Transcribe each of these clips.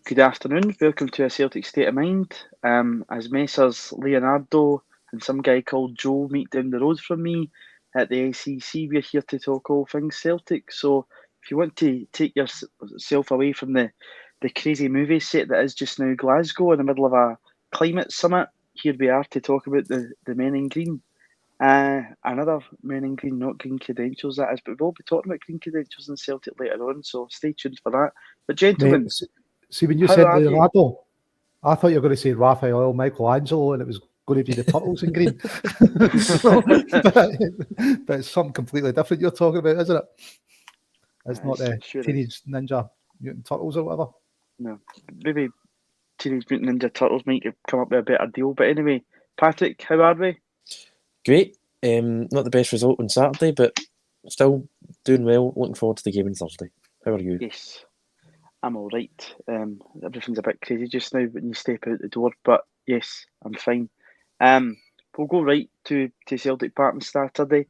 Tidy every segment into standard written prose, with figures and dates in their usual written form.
Good afternoon. Welcome to a Celtic State of Mind. As Messrs Leonardo and some guy called Joe meet down the road from me at the ACC, we're here to talk all things Celtic. So if you want to take yourself away from the crazy movie set that is just now Glasgow in the middle of a climate summit, here we are to talk about the men in green. Another men in green, not green credentials, that is, but we'll be talking about green credentials in Celtic later on, so stay tuned for that. But gentlemen, Mate, see, when you said Leonardo, I thought you were going to say Raphael, Michelangelo, and it was going to be the Turtles in green. but it's something completely different you're talking about, isn't it? It's not the Teenage Ninja Mutant Turtles or whatever. No, maybe Teenage Mutant Ninja Turtles might have come up with a better deal. But anyway, Patrick, how are we? Great. Not the best result on Saturday, but still doing well. Looking forward to the game on Thursday. How are you? Yes, I'm all right. Everything's a bit crazy just now when you step out the door, but yes, I'm fine. We'll go right to Celtic Park on Saturday.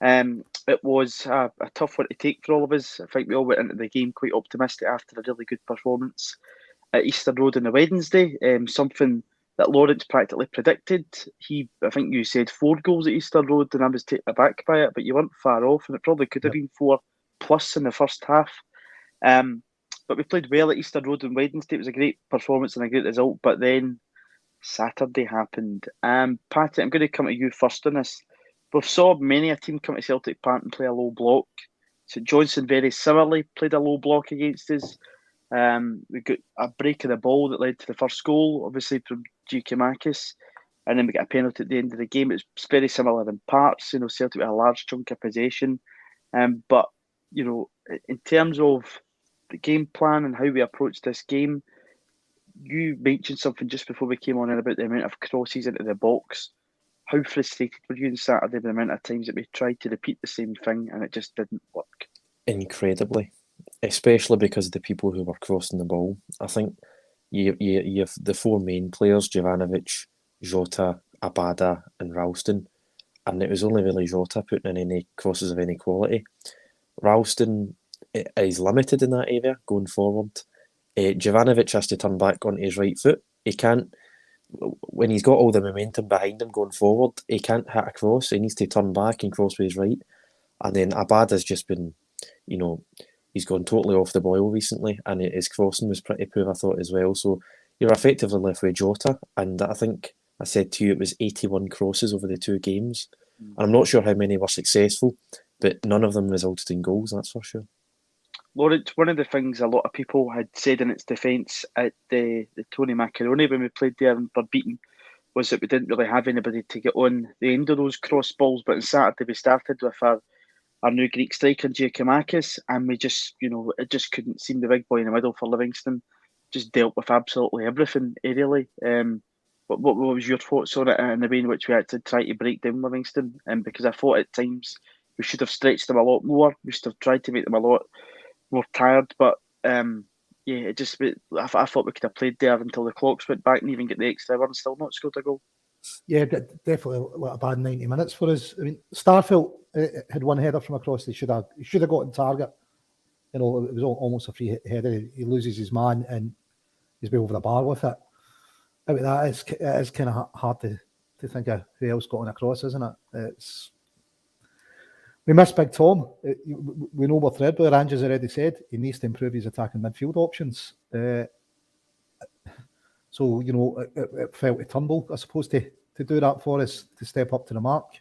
It was a tough one to take for all of us. I think we all went into the game quite optimistic after a really good performance at Easter Road on the Wednesday. Something that Lawrence practically predicted. I think you said 4 goals at Easter Road, and I was taken aback by it, but you weren't far off, and it probably could have been 4+ in the first half. But we played well at Easter Road on Wednesday. It was a great performance and a great result, but then Saturday happened. Patrick, I'm going to come to you first on this. We've saw many a team come to Celtic Park and play a low block. St Johnstone very similarly played a low block against us. We got a break of the ball that led to the first goal, obviously from Giacomakis, and then we got a penalty at the end of the game. It's very similar in parts. Celtic had a large chunk of possession, but in terms of the game plan and how we approach this game, you mentioned something just before we came on in about the amount of crosses into the box. How frustrated were you on Saturday with the amount of times that we tried to repeat the same thing and it just didn't work? Incredibly, especially because of the people who were crossing the ball. I think you have the 4 main players, Jovanovic, Jota, Abada and Ralston, and it was only really Jota putting in any crosses of any quality. Ralston is limited in that area going forward. Jovanovic has to turn back onto his right foot. He can't, when he's got all the momentum behind him going forward, he can't hit a cross. He needs to turn back and cross with his right. And then Abada's just been, he's gone totally off the boil recently, and his crossing was pretty poor, I thought, as well. So you're effectively left with Jota, and I think I said to you it was 81 crosses over the 2 games. And I'm not sure how many were successful, but none of them resulted in goals, that's for sure. Lawrence, one of the things a lot of people had said in its defence at the Tony Macaroni when we played there and were beaten was that we didn't really have anybody to get on the end of those cross balls. But on Saturday we started with our new Greek striker Giacomakis, and we just, it just couldn't seem the big boy in the middle for Livingston. Just dealt with absolutely everything aerially. What was your thoughts on it and the way in which we had to try to break down Livingston? Because I thought at times we should have stretched them a lot more. We should have tried to make them a lot more tired, but I thought we could have played there until the clocks went back and even get the extra hour and still not scored a goal. Yeah, definitely a bad 90 minutes for us. I mean, Starfield had one header from across. He should have got on target. It was almost a free header. He loses his man and he's been over the bar with it. Out of that, it is kind of hard to think of who else got on across, isn't it? We miss Big Tom. We know what threadbare. Ange has already said he needs to improve his attacking midfield options. So, it felt a tumble, I suppose, to do that for us, to step up to the mark.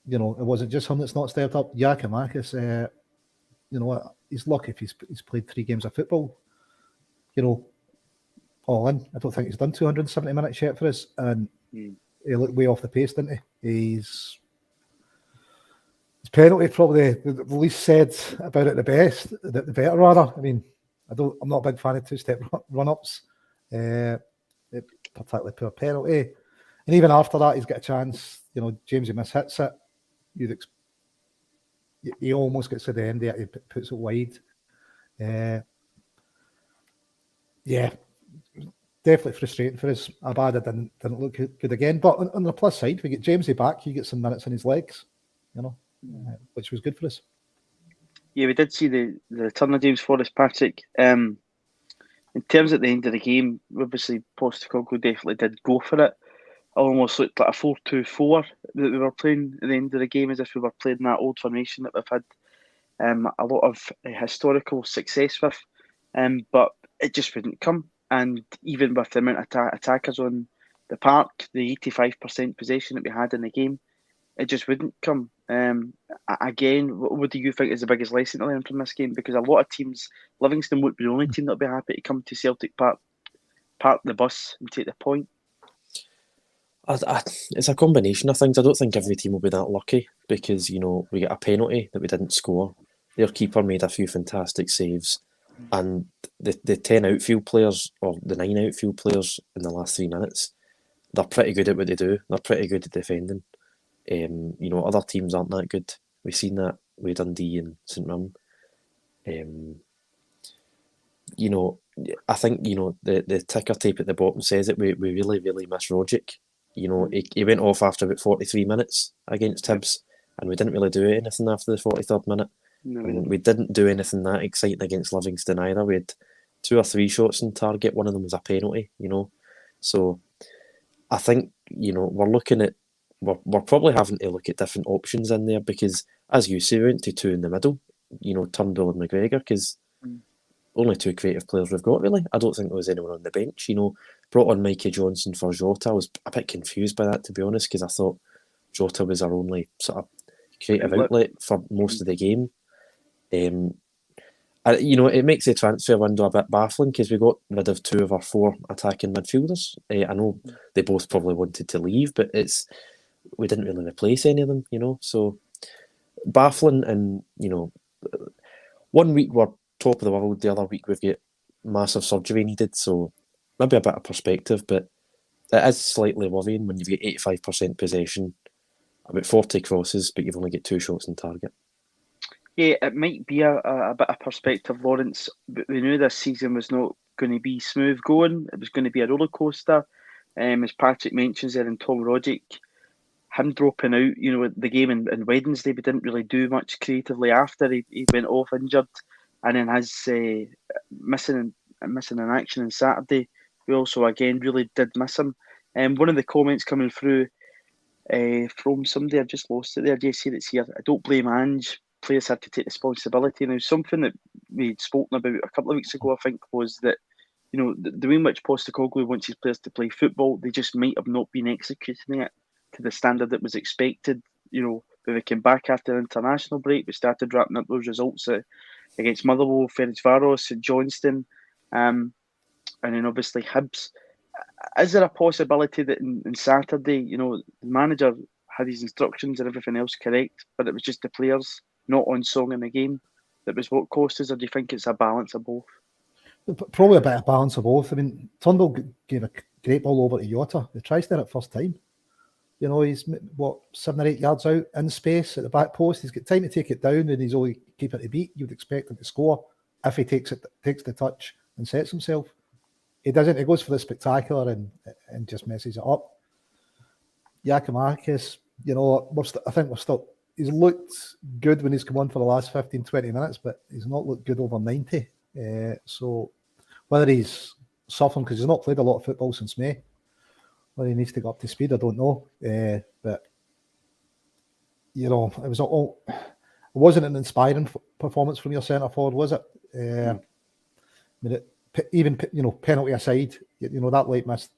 It wasn't just him that's not stepped up. Giacomakis, he's lucky if he's played 3 games of football. All in. I don't think he's done 270 minutes yet for us. And he looked way off the pace, didn't he? His penalty probably the least said about it the better rather. I mean, I'm not a big fan of 2-step run-ups. Particularly poor penalty. And even after that, he's got a chance. Jamesy mishits it. He almost gets to the end there. He puts it wide. Definitely frustrating for us. Abada didn't look good again. But on the plus side, we get Jamesy back. He gets some minutes in his legs, which was good for us. Yeah, we did see the return of James Forrest, Patrick. in terms at the end of the game, obviously Postecoglou definitely did go for it. It almost looked like a 4-2-4 that we were playing at the end of the game, as if we were playing that old formation that we've had a lot of historical success with. But it just wouldn't come. And even with the amount of attackers on the park, the 85% possession that we had in the game, it just wouldn't come. Again, what do you think is the biggest lesson to learn from this game? Because a lot of teams, Livingston would be the only team that would be happy to come to Celtic Park, park the bus and take the point. It's a combination of things. I don't think every team will be that lucky because, we get a penalty that we didn't score. Their keeper made a few fantastic saves. And the 10 outfield players, or the 9 outfield players in the last 3 minutes, they're pretty good at what they do. They're pretty good at defending. Other teams aren't that good. We've seen that with Dundee and St Mirren. I think, the ticker tape at the bottom says it. We really, really miss Rogic. He went off after about 43 minutes against Hibs, and we didn't really do anything after the 43rd minute. No, And we didn't do anything that exciting against Livingston either. We had 2 or 3 shots on target. One of them was a penalty, So I think, we're looking at, we're probably having to look at different options in there because, as you say, we went to 2 in the middle, Turnbull and McGregor, because only 2 creative players we've got, really. I don't think there was anyone on the bench, Brought on Mikey Johnson for Jota. I was a bit confused by that, to be honest, because I thought Jota was our only sort of creative outlet for most of the game. It makes the transfer window a bit baffling because we got rid of 2 of our 4 attacking midfielders. I know they both probably wanted to leave, but we didn't really replace any of them, So baffling, and 1 week we're top of the world, the other week we've got massive surgery needed. So maybe a bit of perspective, but it is slightly worrying when you've got 85% possession, about 40 crosses, but you've only got 2 shots on target. Yeah, it might be a bit of perspective, Lawrence. But we knew this season was not going to be smooth going. It was going to be a roller coaster. As Patrick mentions there, and Tom Rogic, him dropping out, the game on Wednesday, we didn't really do much creatively after he went off injured, and then his missing in action on Saturday, we also again really did miss him. One of the comments coming through from somebody, I've just lost it there, JC, that's here. I don't blame Ange. Players had to take responsibility. Now, something that we'd spoken about a couple of weeks ago, I think, was that the way in which Postecoglou wants his players to play football, they just might have not been executing it to the standard that was expected. When we came back after the international break, we started wrapping up those results against Motherwell, Ferencváros, St Johnstone, and then obviously Hibs. Is there a possibility that in Saturday, the manager had his instructions and everything else correct, but it was just the players not on song in the game that was what cost us, or do you think it's a balance of both? Probably a bit of balance of both. I mean, Turnbull gave a great ball over to Jota. He tries there at first time. He's 7 or 8 yards out in space at the back post. He's got time to take it down, and he's only keeper to beat. You'd expect him to score if he takes the touch and sets himself. He doesn't. He goes for the spectacular and just messes it up. Giakoumakis, I think we're still. He's looked good when he's come on for the last 15, 20 minutes, but he's not looked good over 90. So whether he's suffering because he's not played a lot of football since May, whether he needs to get up to speed, I don't know. But it wasn't an inspiring performance from your centre forward, was it? Penalty aside, that late miss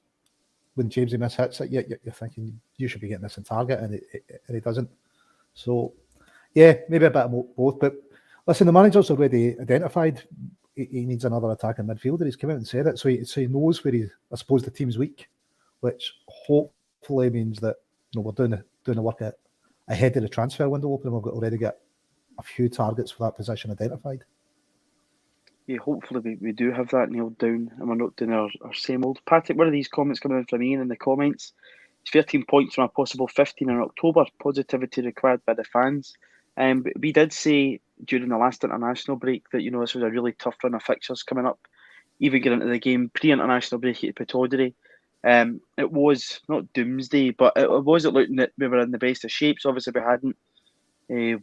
when Jamesy miss hits it, you're thinking you should be getting this in target, and he doesn't. So, yeah, maybe a bit of both. But listen, the manager's already identified he needs another attacking midfielder. He's come out and said it, so he knows where I suppose the team's weak, which hopefully means that we're doing the work ahead of the transfer window open. We've already got a few targets for that position identified. Yeah, hopefully we do have that nailed down, and we're not doing our same old. Patrick, one of these comments coming in from Ian in the comments. It's 13 points from a possible 15 in October. Positivity required by the fans. But we did say during the last international break that this was a really tough run of fixtures coming up. Even getting into the game pre-international break at Pittodrie, it was not doomsday, but it wasn't looking that we were in the best of shapes. Obviously, we hadn't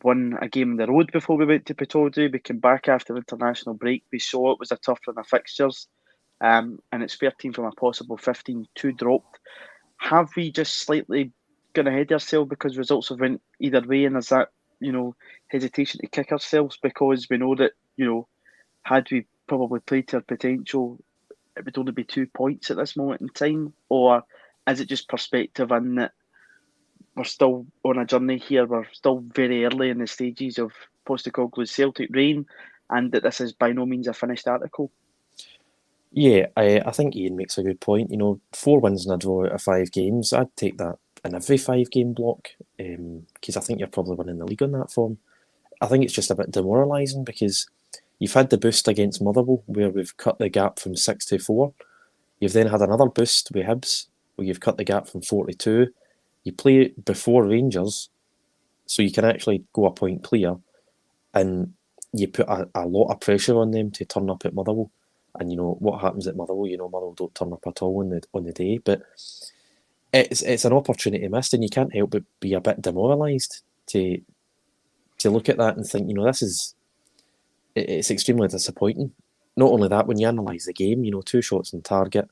won a game on the road before we went to Pittodrie. We came back after the international break. We saw it was a tough run of fixtures. and it's 13 from a possible 15, 2 dropped. Have we just slightly gone ahead of ourselves because results have went either way, and there's that, hesitation to kick ourselves because we know that, had we probably played to our potential, it would only be 2 points at this moment in time? Or is it just perspective in that we're still on a journey here, we're still very early in the stages of Postecoglou's Celtic reign, and that this is by no means a finished article? Yeah, I think Ian makes a good point. 4 wins and a draw out of 5 games, I'd take that in every 5-game block, because I think you're probably winning the league on that form. I think it's just a bit demoralising because you've had the boost against Motherwell where we've cut the gap from 6 to 4. You've then had another boost with Hibs where you've cut the gap from 4 to 2. You play before Rangers, so you can actually go a point clear, and you put a lot of pressure on them to turn up at Motherwell. And what happens at Motherwell? Motherwell don't turn up at all on the day. But it's an opportunity missed, and you can't help but be a bit demoralised to look at that and think, it's extremely disappointing. Not only that, when you analyse the game, 2 shots on target.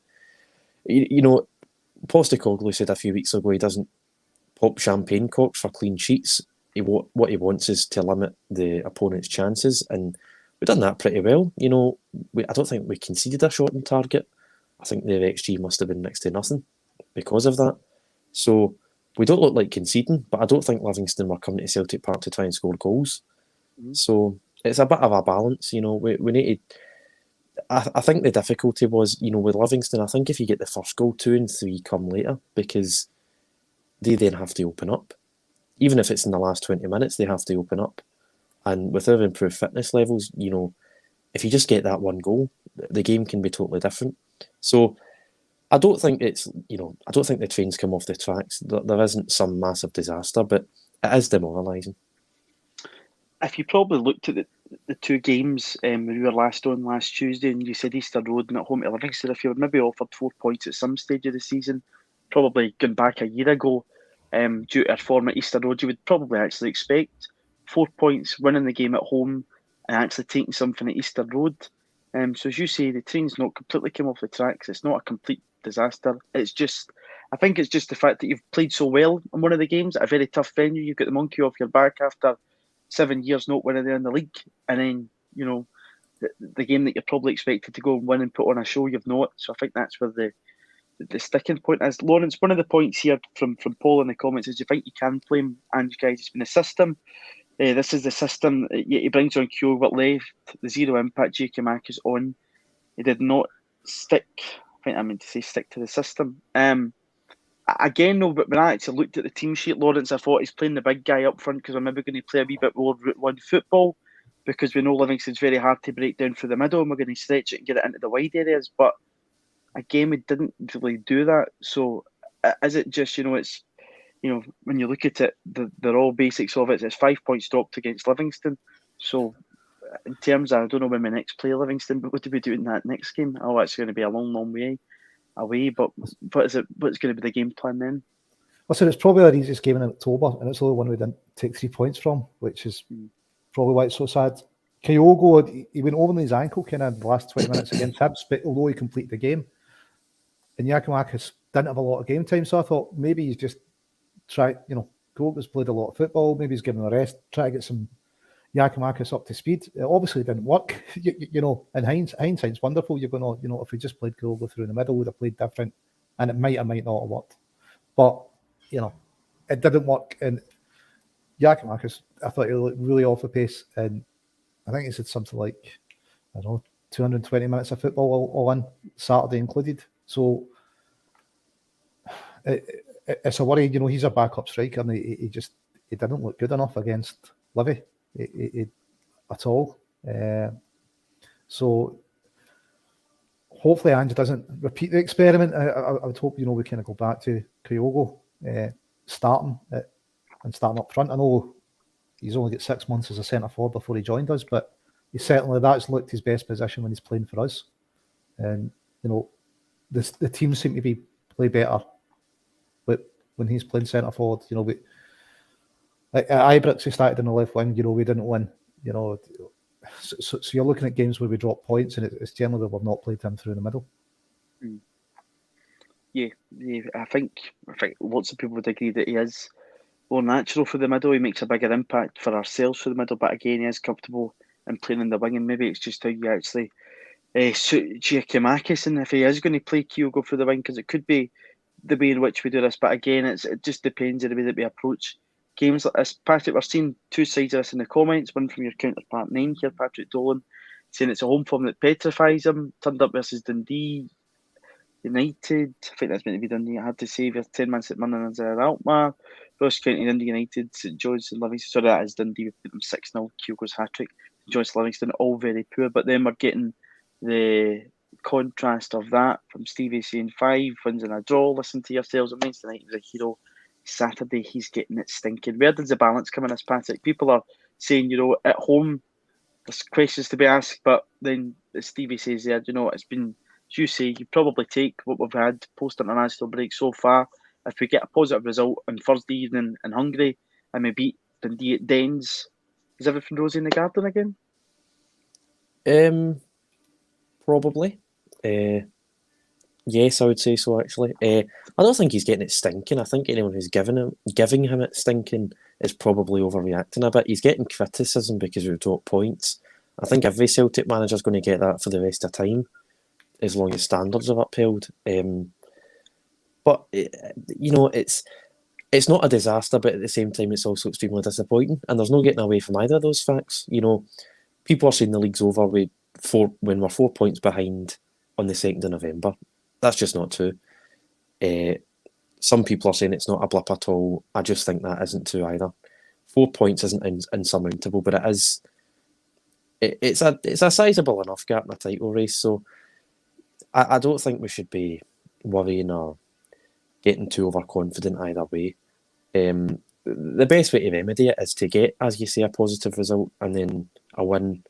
Postecoglou said a few weeks ago he doesn't pop champagne corks for clean sheets. What he wants is to limit the opponent's chances, and we've done that pretty well. I don't think we conceded a shot on target. I think the XG must have been next to nothing because of that. So we don't look like conceding, but I don't think Livingston were coming to Celtic Park to try and score goals. So it's a bit of a balance. We need to. I think the difficulty was, with Livingston, I think if you get the first goal, 2 and 3 come later, because they then have to open up. Even if it's in the last 20 minutes, they have to open up. And with our improved fitness levels, if you just get that one goal, the game can be totally different. So I don't think it's, I don't think the train's come off the tracks. There isn't some massive disaster, but it is demoralising. If you probably looked at the 2 games when we were last on last Tuesday, and you said Easter Road and at home to Livingston, if you were maybe offered 4 points at some stage of the season, probably going back a year ago, due to our form at Easter Road, you would probably actually expect 4 points, winning the game at home, and actually taking something at Easter Road. So as you say, the train's not completely come off the tracks. It's not a complete disaster. I think it's just the fact that you've played so well in one of the games at a very tough venue. You've got the monkey off your back after 7 years not winning in the league, and then the game that you're probably expected to go and win and put on a show, you've not. So I think that's where the sticking point is. Lawrence, one of the points here from Paul in the comments is, do you think you can blame Ange, guys? It's been a system. This is the system. He brings on Kyogo left, the zero impact Giakoumakis on. He did not stick. I think I meant to say stick to the system. Again, though, but when I actually looked at the team sheet, Lawrence, I thought he's playing the big guy up front because I'm maybe going to play a wee bit more Route 1 football, because we know Livingston's very hard to break down through the middle, and we're going to stretch it and get it into the wide areas. But again, we didn't really do that. So is it just, it's, when you look at it, the raw basics of it, it's 5 points dropped against Livingston. So in terms of, I don't know when we next play Livingston, but what do we do in that next game? Oh, it's going to be a long, long way away. But what's going to be the game plan then? Well, so it's probably our easiest game in October, and it's the only one we didn't take 3 points from, which is probably why it's so sad. Kyogo, he went over on his ankle kind of in the last 20 minutes against Hibs, but although he completed the game, and Giakoumakis didn't have a lot of game time, so I thought maybe he's just tried, Kyogo's played a lot of football, maybe he's given him a rest, try to get some Giakoumakis up to speed. It obviously didn't work. In hindsight's wonderful. You're going to, if we just played Kyogo through the middle, we'd have played different, and it might or might not have worked. But, it didn't work. And Giakoumakis, I thought he looked really off the pace, and I think he said something like, 220 minutes of football all in, Saturday included. So it's a worry. He's a backup striker, and he didn't look good enough against Livy at all. So hopefully Ange doesn't repeat the experiment. I would hope we kind of go back to Kyogo starting up front. I know he's only got 6 months as a centre forward before he joined us, but that's looked his best position when he's playing for us. And the team seem to play better, but when he's playing centre forward, at Ibrox he started in the left wing. We didn't win. So you're looking at games where we drop points, and it's generally we've not played him through the middle. Yeah, I think lots of people would agree that he is more natural for the middle. He makes a bigger impact for ourselves for the middle, but again, he is comfortable in playing in the wing, and maybe it's just how you actually suit Giacomakis, and if he is going to play Kyogo for the wing, because it could be the way in which we do this. But again, it just depends on the way that we approach games like this. Patrick, we're seeing two sides of this in the comments. One from your counterpart 9 here, Patrick Dolan, saying it's a home form that petrifies him. Turned up versus Dundee United. I think that's meant to be Dundee. I had to save your 10 minutes at Mirren and Alkmaar. Ross County, Dundee United, St George's and Livingston. Sorry, that is Dundee. We beat them 6-0. Kyogo's hat-trick. St George's, Livingston, all very poor. But then we're getting the contrast of that from Stevie saying 5 wins and a draw. Listen to yourselves. On Wednesday night, he was a hero. Saturday, he's getting it stinking. Where does the balance come in this, Patrick? People are saying, at home, there's questions to be asked. But then, as Stevie says there, it's been, as you say, you probably take what we've had post-international break so far. If we get a positive result on Thursday evening in Hungary and we beat Dundee at Dens, is everything rosy in the garden again? Probably. Yes, I would say so, actually. I don't think he's getting it stinking. I think anyone who's giving him it stinking is probably overreacting a bit. He's getting criticism because we've dropped points. I think every Celtic manager's going to get that for the rest of time, as long as standards are upheld. But it's not a disaster, but at the same time, it's also extremely disappointing. And there's no getting away from either of those facts. People are saying the league's over when we're 4 points behind on the 2nd of November. That's just not true. Some people are saying it's not a blip at all. I just think that isn't true either. 4 points isn't insurmountable, but it is. It's a sizable enough gap in a title race. So I don't think we should be worrying or getting too overconfident either way. The best way to remedy it is to get, as you say, a positive result and then a win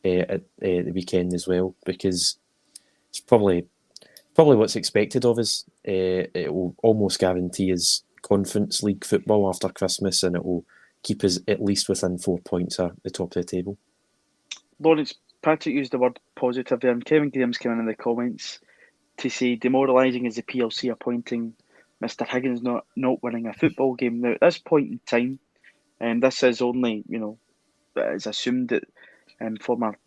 at the weekend as well, because it's probably what's expected of us. It will almost guarantee us Conference League football after Christmas, and it will keep us at least within 4 points at the top of the table. Lawrence, Patrick used the word positive there, and Kevin Graham's coming in the comments to say demoralising is the PLC appointing Mr. Higgins not winning a football game. Now, at this point in time, and this is only, it's assumed that former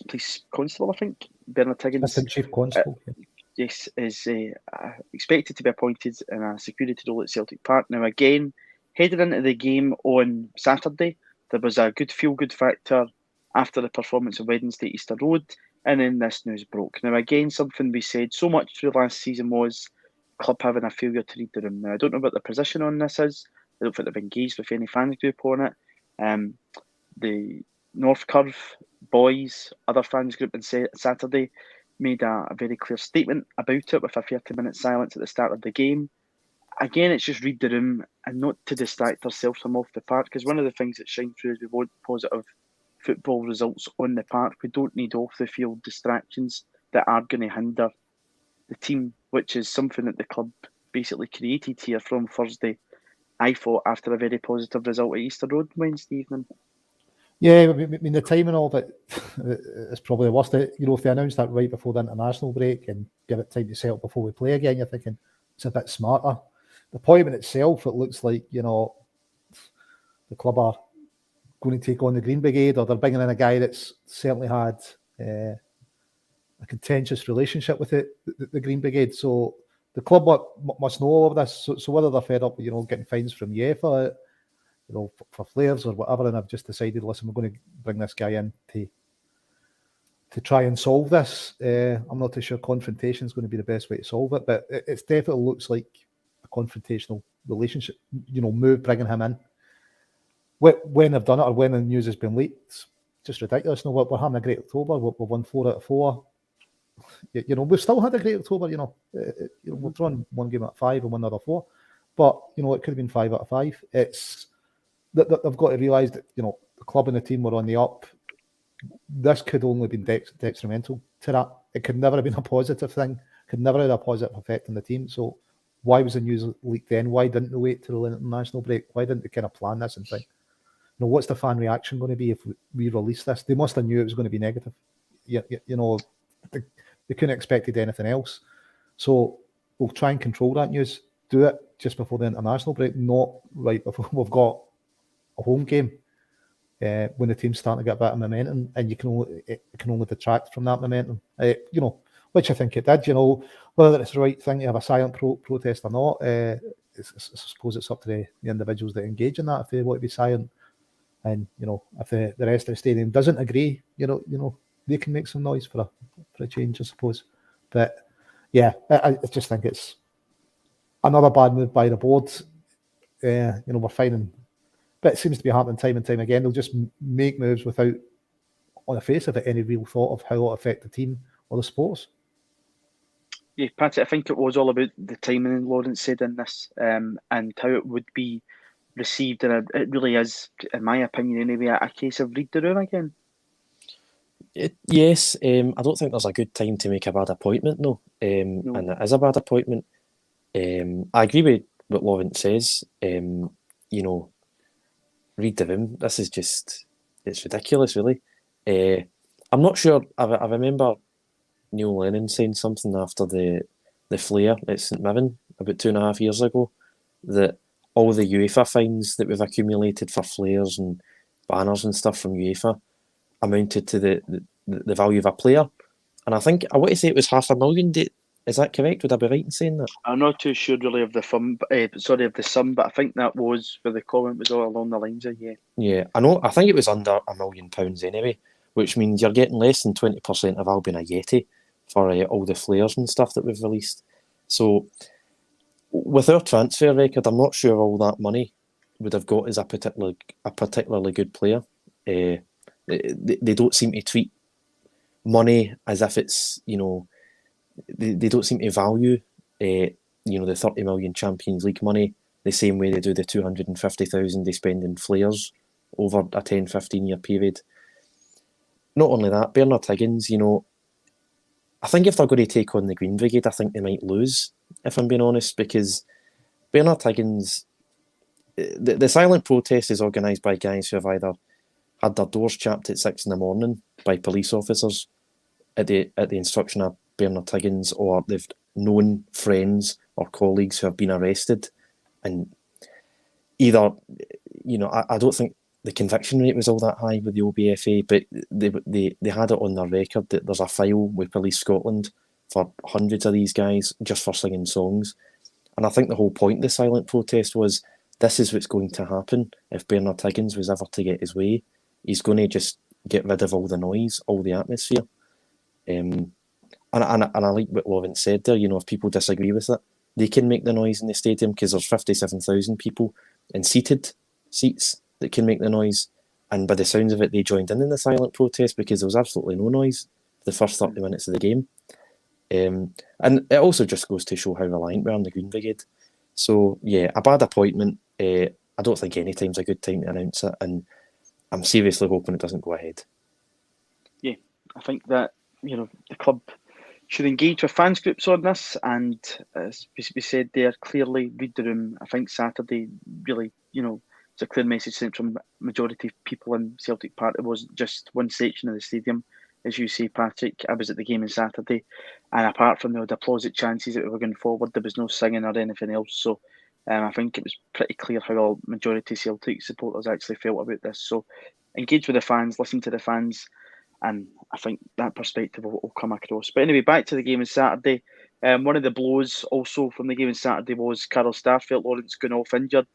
police constable, I think, Bernard Higgins, Assistant Chief Constable, yes, is expected to be appointed in a security role at Celtic Park. Now, again, heading into the game on Saturday, there was a good feel-good factor after the performance on Wednesday at Easter Road, and then this news broke. Now, again, something we said so much through last season was club having a failure to read the room. Now, I don't know what the position on this is. I don't think they've engaged with any fan group on it. The North Curve boys, other fans group on Saturday, made a very clear statement about it with a 30-minute silence at the start of the game. Again, it's just read the room and not to distract ourselves from off the park, because one of the things that shine through is we want positive football results on the park. We don't need off-the-field distractions that are going to hinder the team, which is something that the club basically created here from Thursday, I thought, after a very positive result at Easter Road Wednesday evening. Yeah, I mean, the timing of it is probably the worst. If they announce that right before the international break and give it time to settle before we play again, you're thinking it's a bit smarter. The appointment itself, it looks like, the club are going to take on the Green Brigade, or they're bringing in a guy that's certainly had a contentious relationship with the Green Brigade. So the club must know all of this. So whether they're fed up with, getting fines from UEFA, for players or whatever, and I've just decided, listen, we're going to bring this guy in to try and solve this. I'm not too sure confrontation is going to be the best way to solve it, but it definitely looks like a confrontational relationship, move, bringing him in. When they've done it, or when the news has been leaked, it's just ridiculous. No, we're having a great October. We've won 4 out of 4. We've still had a great October. We've drawn one game out of 5 and won another 4, but it could have been 5 out of 5. It's that they've got to realise that the club and the team were on the up. This could only have been detrimental to that. It could never have been a positive thing. Could never have had a positive effect on the team. So why was the news leaked then? Why didn't they wait till the international break? Why didn't they kind of plan this and think? what's the fan reaction going to be if we release this? They must have knew it was going to be negative. You know, they couldn't have expected anything else. So we'll try and control that news. Do it just before the international break, not right before we've got a home game when the team's starting to get a bit of momentum, and it can only detract from that momentum. You know, which I think it did. You know, whether it's the right thing to have a silent protest or not, I suppose it's up to the individuals that engage in that if they want to be silent. And you know, if the rest of the stadium doesn't agree, you know, they can make some noise for a change, I suppose. But yeah, I just think it's another bad move by the board. You know, we're finding, but it seems to be happening time and time again. They'll just make moves without, on the face of it, any real thought of how it'll affect the team or the sports. Yeah, Patrick, I think it was all about the timing, Lawrence said in this, and how it would be received, and it really is, in my opinion anyway, a case of read the room again. Yes, I don't think there's a good time to make a bad appointment, no. No. And it is a bad appointment. I agree with what Lawrence says. You know, read the room. This is just, it's ridiculous, really. I'm not sure. I remember Neil Lennon saying something after the flare at St Mirren about 2.5 years ago, that all the UEFA fines that we've accumulated for flares and banners and stuff from UEFA amounted to the value of a player. And I think, I want to say it was $500,000. Is that correct? Would I be right in saying that? I'm not too sure really of the sum, but I think that was where the comment was all along the lines of, yeah. Yeah, I think it was under £1 million anyway, which means you're getting less than 20% of Albion Ayeti for all the flares and stuff that we've released. So with our transfer record, I'm not sure all that money would have got as a particularly good player. They don't seem to treat money as if it's, you know, they don't seem to value, you know, the 30 million Champions League money the same way they do the 250,000 they spend in flares over a 10-15 year period. Not only that, Bernard Higgins, you know, I think if they're going to take on the Green Brigade, I think they might lose, if I'm being honest, because Bernard Higgins, the silent protest is organised by guys who have either had their doors chapped at 6 a.m. by police officers at the instruction of Bernard Higgins, or they've known friends or colleagues who have been arrested. And either, you know, I don't think the conviction rate was all that high with the OBFA, but they had it on their record that there's a file with Police Scotland for hundreds of these guys just for singing songs. And I think the whole point of the silent protest was, this is what's going to happen if Bernard Higgins was ever to get his way. He's going to just get rid of all the noise, all the atmosphere. And I like what Lawrence said there, you know, if people disagree with it, they can make the noise in the stadium because there's 57,000 people in seated seats that can make the noise. And by the sounds of it, they joined in the silent protest because there was absolutely no noise for the first 30 minutes of the game. And it also just goes to show how reliant we are on the Green Brigade. So, yeah, a bad appointment. I don't think any time's a good time to announce it, and I'm seriously hoping it doesn't go ahead. Yeah, I think that, you know, the club should engage with fans groups on this, and as we said there, clearly read the room. I think Saturday really, you know, it's a clear message sent from majority of people in Celtic Park. It wasn't just one section of the stadium, as you say, Patrick. I was at the game on Saturday, and apart from the applause at chances that we were going forward, there was no singing or anything else. So I think it was pretty clear how all majority Celtic supporters actually felt about this. So engage with the fans, listen to the fans, and I think that perspective will come across. But anyway, back to the game on Saturday. One of the blows also from the game on Saturday was Carl Starfelt, Lawrence, going off injured.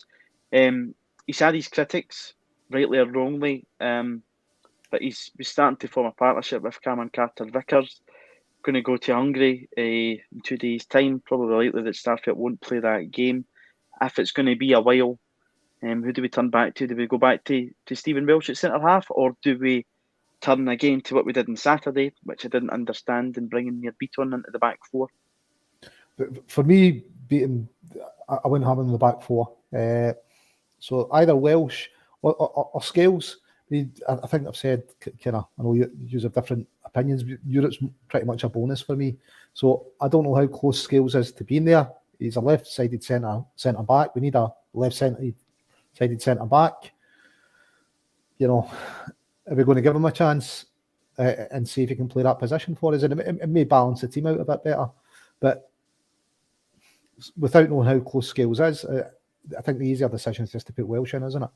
He's had his critics, rightly or wrongly, but he's starting to form a partnership with Cameron Carter-Vickers. Going to go to Hungary in 2 days' time. Probably likely that Starfelt won't play that game. If it's going to be a while, who do we turn back to? Do we go back to Stephen Welsh at centre-half, or do we turn again to what we did on Saturday, which I didn't understand, and bringing Nir Beaton into the back four? For me, Beaton, I wouldn't have him in the back four. So either Welsh or Scales. I think I've said, kind of, I know you have different opinions. Europe's pretty much a bonus for me. So I don't know how close Scales is to being there. He's a left-sided centre back. We need a left-sided centre back. are we going to give him a chance and see if he can play that position for us? And it may balance the team out a bit better. But without knowing how close Scales is, I think the easier decision is just to put Welsh in, isn't it?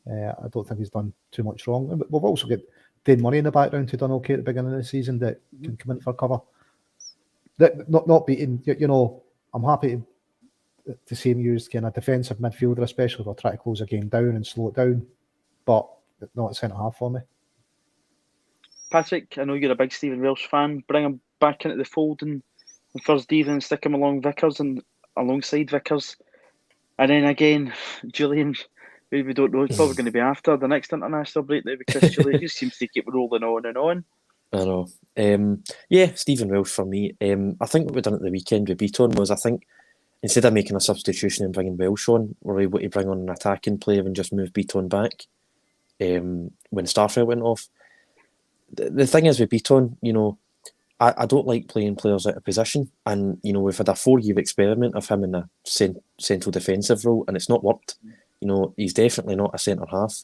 I don't think he's done too much wrong. We've also got Dane Murray in the background who done okay at the beginning of the season that can come in for cover. That not beating, I'm happy to see him used kind of defensive midfielder, especially if we're trying to close a game down and slow it down, but not centre half for me. Patrick, I know you're a big Stephen Welsh fan. Bring him back into the fold on Thursday evening and stick him alongside Vickers. And then again, Julian, we don't know, it's probably going to be after the next international break now because Julian just seems to keep rolling on and on. I know. Yeah, Stephen Welsh for me. I think what we done at the weekend with Beaton was, I think, instead of making a substitution and bringing Welsh on, we're able to bring on an attacking player and just move Beaton back when Starfelt went off. The thing is with Beaton, I don't like playing players out of position, and we've had a 4-year experiment of him in a central defensive role, and it's not worked. He's definitely not a centre half.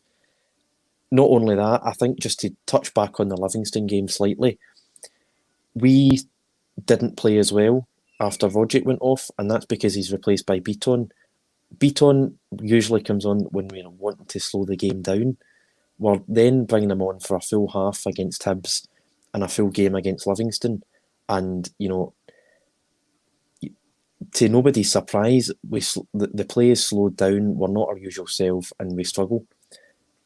Not only that, I think just to touch back on the Livingston game slightly, we didn't play as well after Rogic went off, and that's because he's replaced by Beaton. Beaton usually comes on when we're wanting to slow the game down. We're then bringing him on for a full half against Hibs and a full game against Livingston. And, to nobody's surprise, the play is slowed down. We're not our usual self and we struggle.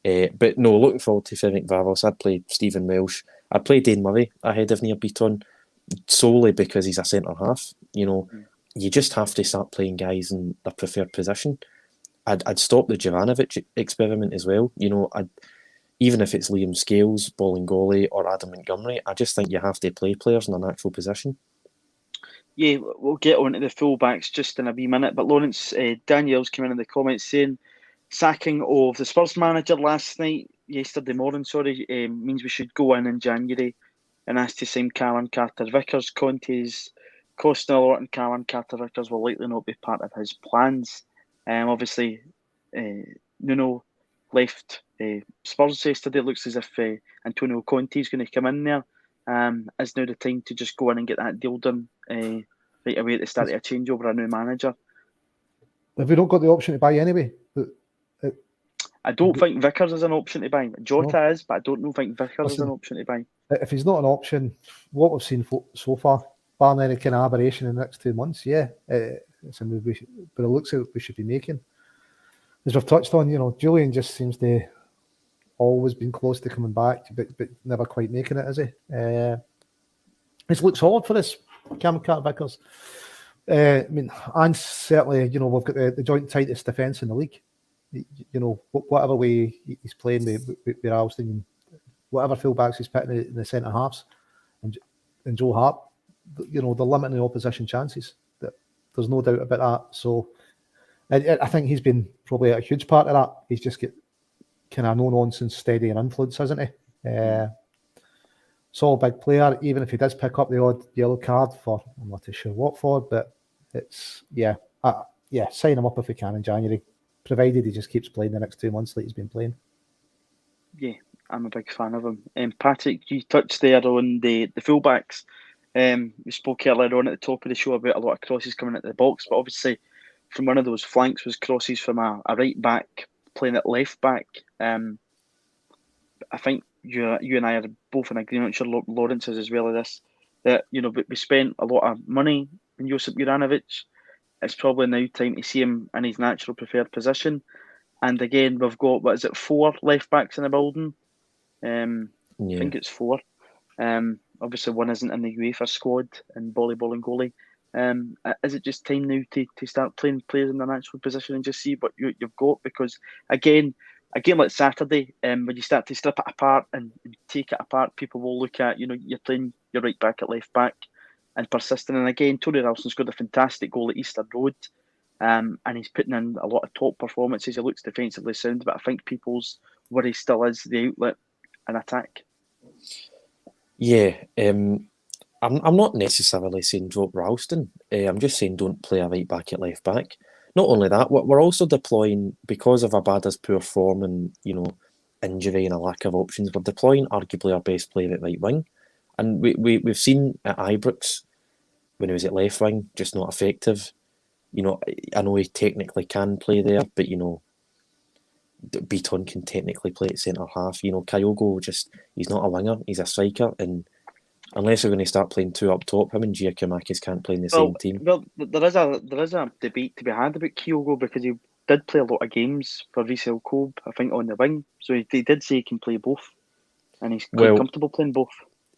But no, looking forward to Ferencváros. I'd play Stephen Welsh. I'd play Dane Murray ahead of Near Beaton solely because he's a centre half. You just have to start playing guys in their preferred position. I'd stop the Jovanovic experiment as well. Even if it's Liam Scales, Bolingoli or Adam Montgomery, I just think you have to play players in their natural position. Yeah, we'll get on to the fullbacks just in a wee minute. But Lawrence, Danielle's come in the comments saying sacking of the Spurs manager yesterday morning, means we should go in January and ask to sign Callum Carter-Vickers. Conte's costing a lot and Callum Carter-Vickers will likely not be part of his plans. Obviously, Nuno left Spurs yesterday. It looks as if Antonio Conte is going to come in there. Is now the time to just go in and get that deal done right away at the start of a change over a new manager? Have we not got the option to buy anyway? I don't think Vickers is an option to buy. Jota is, but I don't think Vickers is an option to buy. If he's not an option, what we've seen so far, barring any kind of aberration in the next 2 months, it's a move but it looks like we should be making. As we've touched on, Julian just seems to always been close to coming back, but never quite making it, is he? It's looked solid for us, Callum Carter-Vickers. And certainly, we've got the joint tightest defence in the league. Whatever way he's playing with Ralston, whatever fullbacks he's putting in the centre halves, and Joe Hart, they're limiting the opposition chances. There's no doubt about that. So I think he's been probably a huge part of that. He's just got kind of no-nonsense, steady and influence, hasn't he? So a big player, even if he does pick up the odd yellow card for, I'm not too sure what for, but it's, sign him up if we can in January, provided he just keeps playing the next 2 months like he's been playing. Yeah, I'm a big fan of him. Patrick, you touched there on the fullbacks. We spoke earlier on at the top of the show about a lot of crosses coming into the box, but obviously from one of those flanks was crosses from a right back playing at left back. I think you and I are both in agreement, sure Lawrence is as well as this, that we spent a lot of money on Josip Juranovic. It's probably now time to see him in his natural preferred position. And again, we've got 4 left backs in the building? I think it's 4. Obviously, one isn't in the UEFA squad, and Bolingoli. Is it just time now to start playing players in their natural position and just see what you've got? Because again, a game like Saturday, when you start to strip it apart and take it apart, people will look at, you're playing your right back at left back and persisting. And again, Tony Ralston scored a fantastic goal at Easter Road, and he's putting in a lot of top performances. He looks defensively sound, but I think people's worry still is the outlet and attack. Yeah, I'm not necessarily saying drop Ralston. I'm just saying don't play a right back at left back. Not only that, we're also deploying, because of Abada's poor form and injury and a lack of options, we're deploying arguably our best player at right wing. And we've seen at Ibrox, when he was at left wing, just not effective. I know he technically can play there, but, Beaton can technically play at centre half. Kyogo he's not a winger, he's a striker, and unless we're going to start playing two up top, him and Giacomakis can't play in the same team. Well, there is a debate to be had about Kyogo because he did play a lot of games for Vissel Kobe, I think, on the wing. So he did say he can play both, and he's quite comfortable playing both.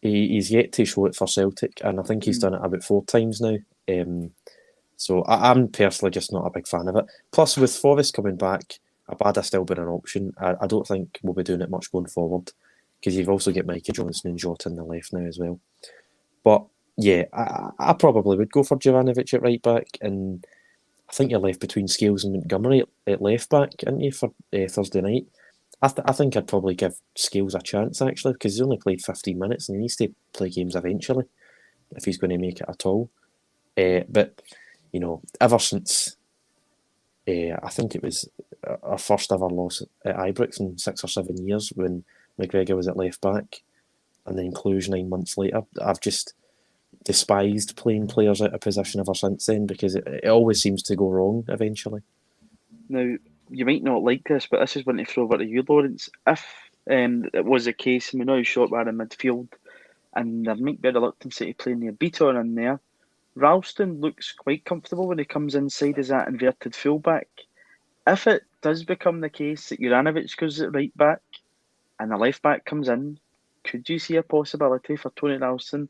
He's yet to show it for Celtic, and I think he's done it about 4 times now. So I'm personally just not a big fan of it. Plus, with Forrest coming back, Abada still been an option. I don't think we'll be doing it much going forward, because you've also got Mikey Johnson and Jota on the left now as well. But yeah, I probably would go for Jovanovic at right back, and I think you're left between Scales and Montgomery at left back, aren't you, for Thursday night? I think I'd probably give Scales a chance, actually, because he's only played 15 minutes and he needs to play games eventually if he's going to make it at all. But, ever since I think it was our first ever loss at Ibrox in 6 or 7 years when McGregor was at left back, and then Cluj 9 months later, I've just despised playing players out of position ever since then, because it always seems to go wrong eventually. Now, you might not like this, but this is one to throw over to you, Lawrence. If it was the case, and we know how short we are in midfield, and there might be a reluctance to play near Beaton in there, Ralston looks quite comfortable when he comes inside as that inverted fullback. If it does become the case that Juranovic goes at right back and the left back comes in, could you see a possibility for Tony Ralston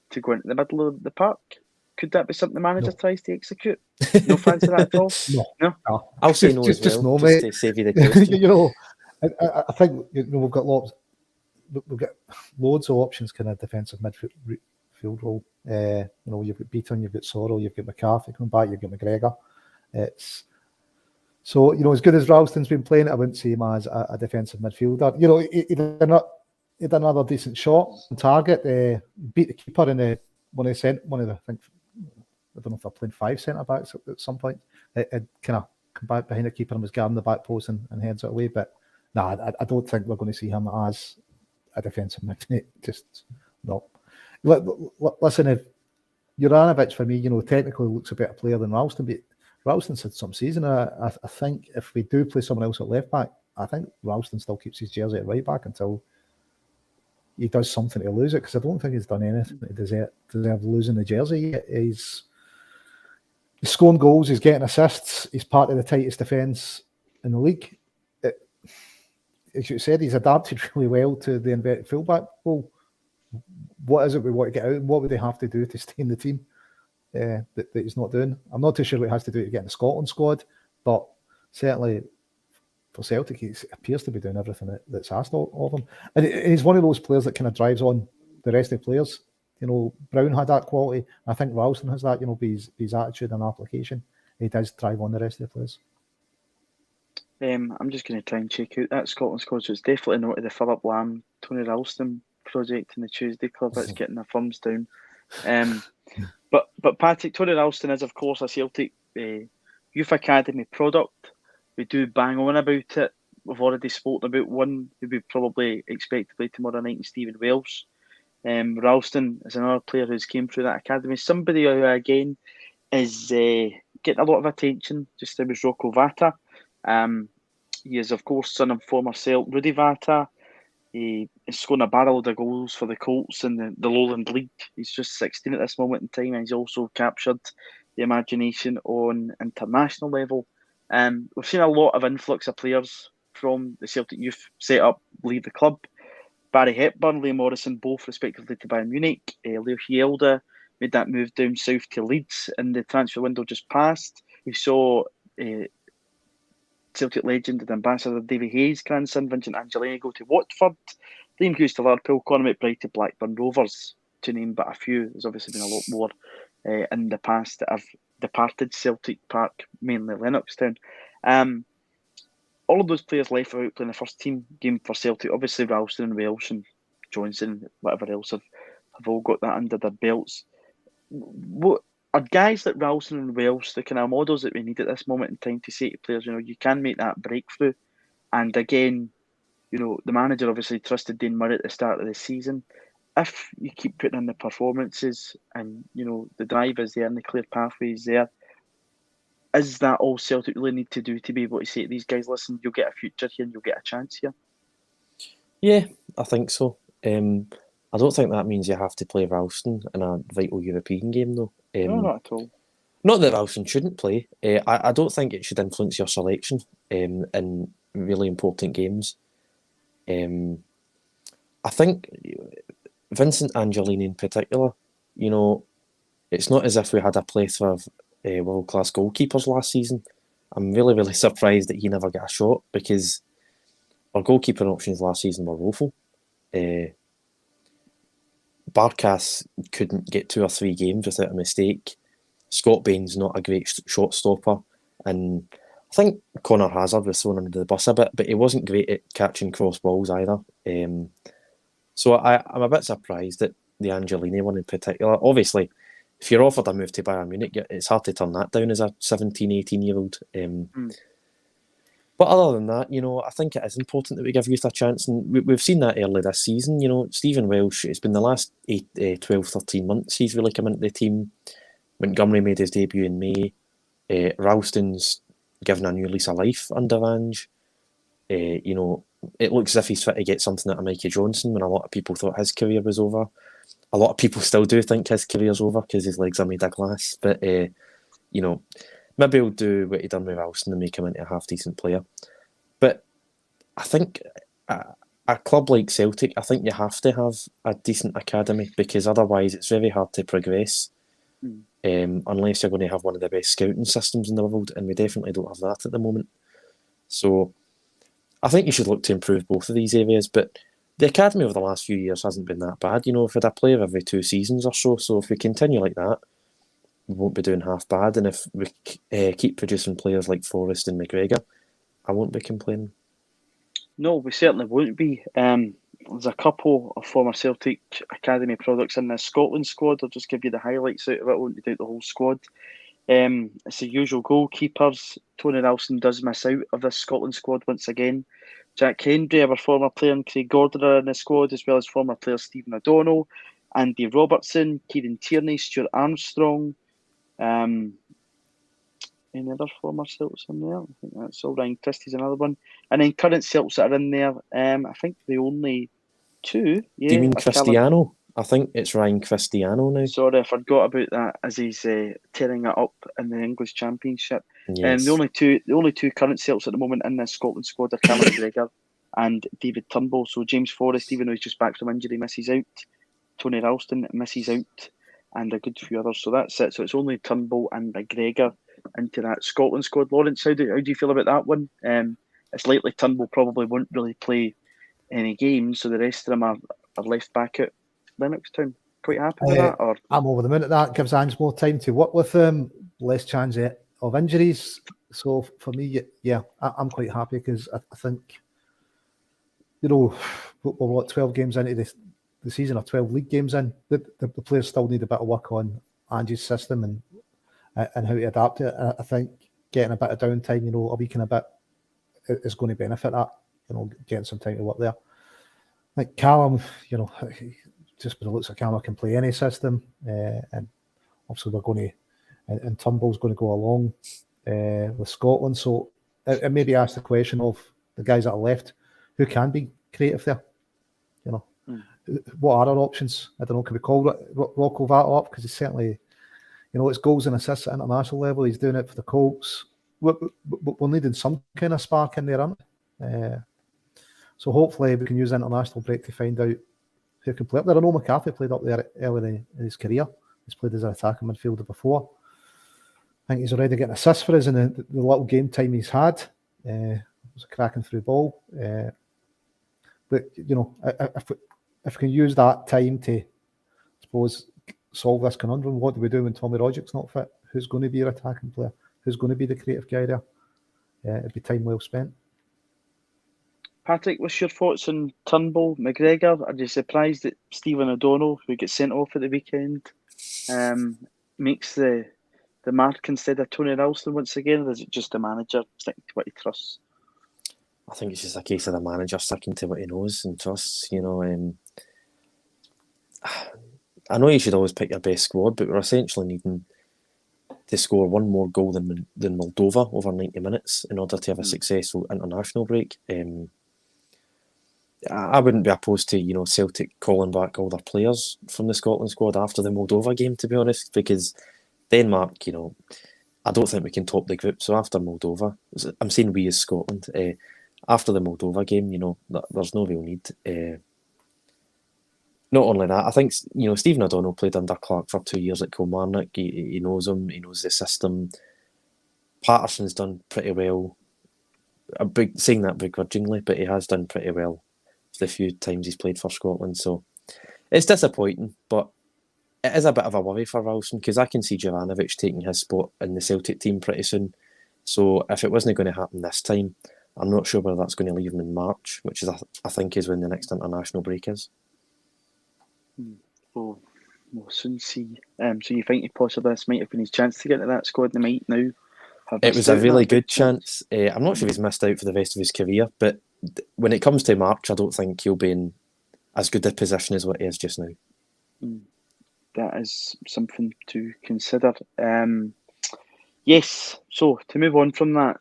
to go into the middle of the park? Could that be something the manager tries to execute? No fancy that at all? No. I'll say no as well, just no, just mate. to save you the question. I think we've got loads of options kind of defensive midfield role. You've got Beaton, you've got Sorrell, you've got McCarthy coming back, you've got McGregor. So as good as Ralston's been playing, I wouldn't see him as a defensive midfielder. He did another decent shot on target. Beat the keeper in I think, I don't know if they're playing 5 centre backs at some point. It kind of come back behind the keeper and was guarding the back post and heads it away. But I don't think we're going to see him as a defensive midfielder. Just no. Listen, if Juranovic for me, technically looks a better player than Ralston, but Ralston's had some season. I think if we do play someone else at left back, I think Ralston still keeps his jersey at right back until he does something to lose it, because I don't think he's done anything to deserve losing the jersey yet. He's scoring goals, he's getting assists, he's part of the tightest defence in the league. As you said, he's adapted really well to the inverted fullback role. What is it we want to get out? What would they have to do to stay in the team that he's not doing? I'm not too sure what he has to do to get in the Scotland squad, but certainly for Celtic, he appears to be doing everything that's asked of him. And he's one of those players that kind of drives on the rest of the players. Brown had that quality. I think Ralston has that, by his attitude and application. He does drive on the rest of the players. I'm just going to try and check out that Scotland squad. So it's definitely not the Philip Lamb, Tony Ralston project in the Tuesday Club. It's getting their thumbs down. But Patrick, Tony Ralston is, of course, a Celtic youth academy product. We do bang on about it. We've already spoken about one who we probably expect to play tomorrow night in Stephen Welsh. Ralston is another player who's came through that academy. Somebody who, again, is getting a lot of attention. Just there was Rocco Vata. He is, of course, son of former Celt Rudy Vata. He is scoring a barrel of goals for the Colts in the Lowland League. He's just 16 at this moment in time, and he's also captured the imagination on international level. We've seen a lot of influx of players from the Celtic youth set-up leave the club. Barry Hepburn, Liam Morrison, both respectively to Bayern Munich. Leo Hielda made that move down south to Leeds in the transfer window just past. We saw Celtic legend and ambassador Davy Hayes' grandson Vincent Angelini go to Watford. Liam Hughes to Liverpool, Conor McBride to Blackburn Rovers, to name but a few. There's obviously been a lot more in the past that have departed Celtic Park, mainly Lennoxtown. All of those players left without playing the first team game for Celtic. Obviously, Ralston and Welsh and Johnson, whatever else, have all got that under their belts. What are guys like Ralston and Welsh the kind of models that we need at this moment in time to say to players, you can make that breakthrough? And again, the manager obviously trusted Dean Murray at the start of the season. If you keep putting in the performances and, the drive is there and the clear pathway is there, is that all Celtic really need to do to be able to say to these guys, listen, you'll get a future here and you'll get a chance here? Yeah, I think so. I don't think that means you have to play Ralston in a vital European game, though. No, not at all. Not that Ralston shouldn't play. I don't think it should influence your selection in really important games. I think Vincent Angelini in particular, it's not as if we had a plethora of world-class goalkeepers last season. I'm really, really surprised that he never got a shot because our goalkeeping options last season were woeful. Barkas couldn't get 2 or 3 games without a mistake. Scott Bain's not a great shot stopper. And I think Connor Hazard was thrown under the bus a bit, but he wasn't great at catching cross balls either. So I'm a bit surprised at the Angelini one in particular. Obviously, if you're offered a move to Bayern Munich, it's hard to turn that down as a 17, 18-year-old. But other than that, I think it is important that we give youth a chance. And we've seen that early this season. Stephen Welsh, it's been the last 12, 13 months he's really come into the team. Montgomery made his debut in May. Ralston's given a new lease of life under Ange. It looks as if he's fit to get something out of Mikey Johnson when a lot of people thought his career was over. A lot of people still do think his career's over because his legs are made of glass. But, maybe he'll do what he done with Ralston and make him into a half-decent player. But I think a club like Celtic, I think you have to have a decent academy because otherwise it's very hard to progress unless you're going to have one of the best scouting systems in the world, and we definitely don't have that at the moment. So I think you should look to improve both of these areas, but the academy over the last few years hasn't been that bad. We've had a player every 2 seasons or so if we continue like that, we won't be doing half bad, and if we keep producing players like Forrest and McGregor, I won't be complaining. No, we certainly won't be. There's a couple of former Celtic Academy products in the Scotland squad. I'll just give you the highlights out of it. I won't do the whole squad. It's the usual goalkeepers. Tony Ralston does miss out of this Scotland squad once again. Jack Hendry, our former player, and Craig Gordon are in the squad, as well as former players Stephen O'Donnell, Andy Robertson, Kieran Tierney, Stuart Armstrong. Any other former Celts in there? I think that's all. Ryan Christie's another one. And then current Celts that are in there, I think the only 2. Yeah, do you mean Cristiano? I think it's Ryan Cristiano now. Sorry, I forgot about that as he's tearing it up in the English Championship. Yes. The only two current Celts at the moment in the Scotland squad are Callum McGregor and David Turnbull. So James Forrest, even though he's just back from injury, misses out. Tony Ralston misses out, and a good few others. So that's it. So it's only Turnbull and McGregor into that Scotland squad. Lawrence, how do you feel about that one? It's likely Turnbull probably won't really play any games, so the rest of them are left back at Lennoxtown. Quite happy with that? Or I'm over the moon at that. Gives Ange more time to work with less chance of injuries. So for me, yeah, I'm quite happy because I think, we're what, 12 games into the season or 12 league games in. The players still need a bit of work on Ange's system and how to adapt to it. I think getting a bit of downtime, a week and a bit, is going to benefit that. Getting some time to work there. Like Callum, just by the looks of Callum, can play any system, and obviously we're going to, and Turnbull's going to go along with Scotland. So it maybe ask the question of the guys that are left, who can be creative there. What are our options? I don't know. Can we call Rocco Vattel up because he's certainly, it's goals and assists at international level. He's doing it for the Colts. We're needing some kind of spark in there, aren't we? So hopefully we can use the international break to find out who can play up there. I know McCarthy played up there early in his career. He's played as an attacking midfielder before. I think he's already getting assists for us in the little game time he's had. It was a cracking through ball. But, if we can use that time to, I suppose, solve this conundrum, what do we do when Tommy Rogic's not fit? Who's going to be your attacking player? Who's going to be the creative guy there? It'd be time well spent. Patrick, what's your thoughts on Turnbull, McGregor? Are you surprised that Stephen O'Donnell, who gets sent off at the weekend, makes the mark instead of Tony Ralston once again? Or is it just the manager sticking to what he trusts? I think it's just a case of the manager sticking to what he knows and trusts. You know, I know you should always pick your best squad, but we're essentially needing to score one more goal than Moldova over 90 minutes in order to have a successful international break. I wouldn't be opposed to, Celtic calling back all their players from the Scotland squad after the Moldova game, to be honest, because Denmark, I don't think we can top the group. So after Moldova, I'm saying we as Scotland, after the Moldova game, there's no real need. Not only that, I think, Stephen O'Donnell played under Clark for 2 years at Kilmarnock. He knows him, he knows the system. Patterson's done pretty well. Saying that begrudgingly, but he has done pretty well the few times he's played for Scotland. So it's disappointing, but it is a bit of a worry for Ralston because I can see Jovanovic taking his spot in the Celtic team pretty soon. So if it wasn't going to happen this time, I'm not sure whether that's going to leave him in March, which is I think is when the next international break is. We'll soon see. So you think possibly this might have been his chance to get to that squad? They might now have. It was a really good chance. I'm not sure if he's missed out for the rest of his career, but when it comes to March, I don't think he'll be in as good a position as what he is just now. That is something to consider. Yes, so to move on from that,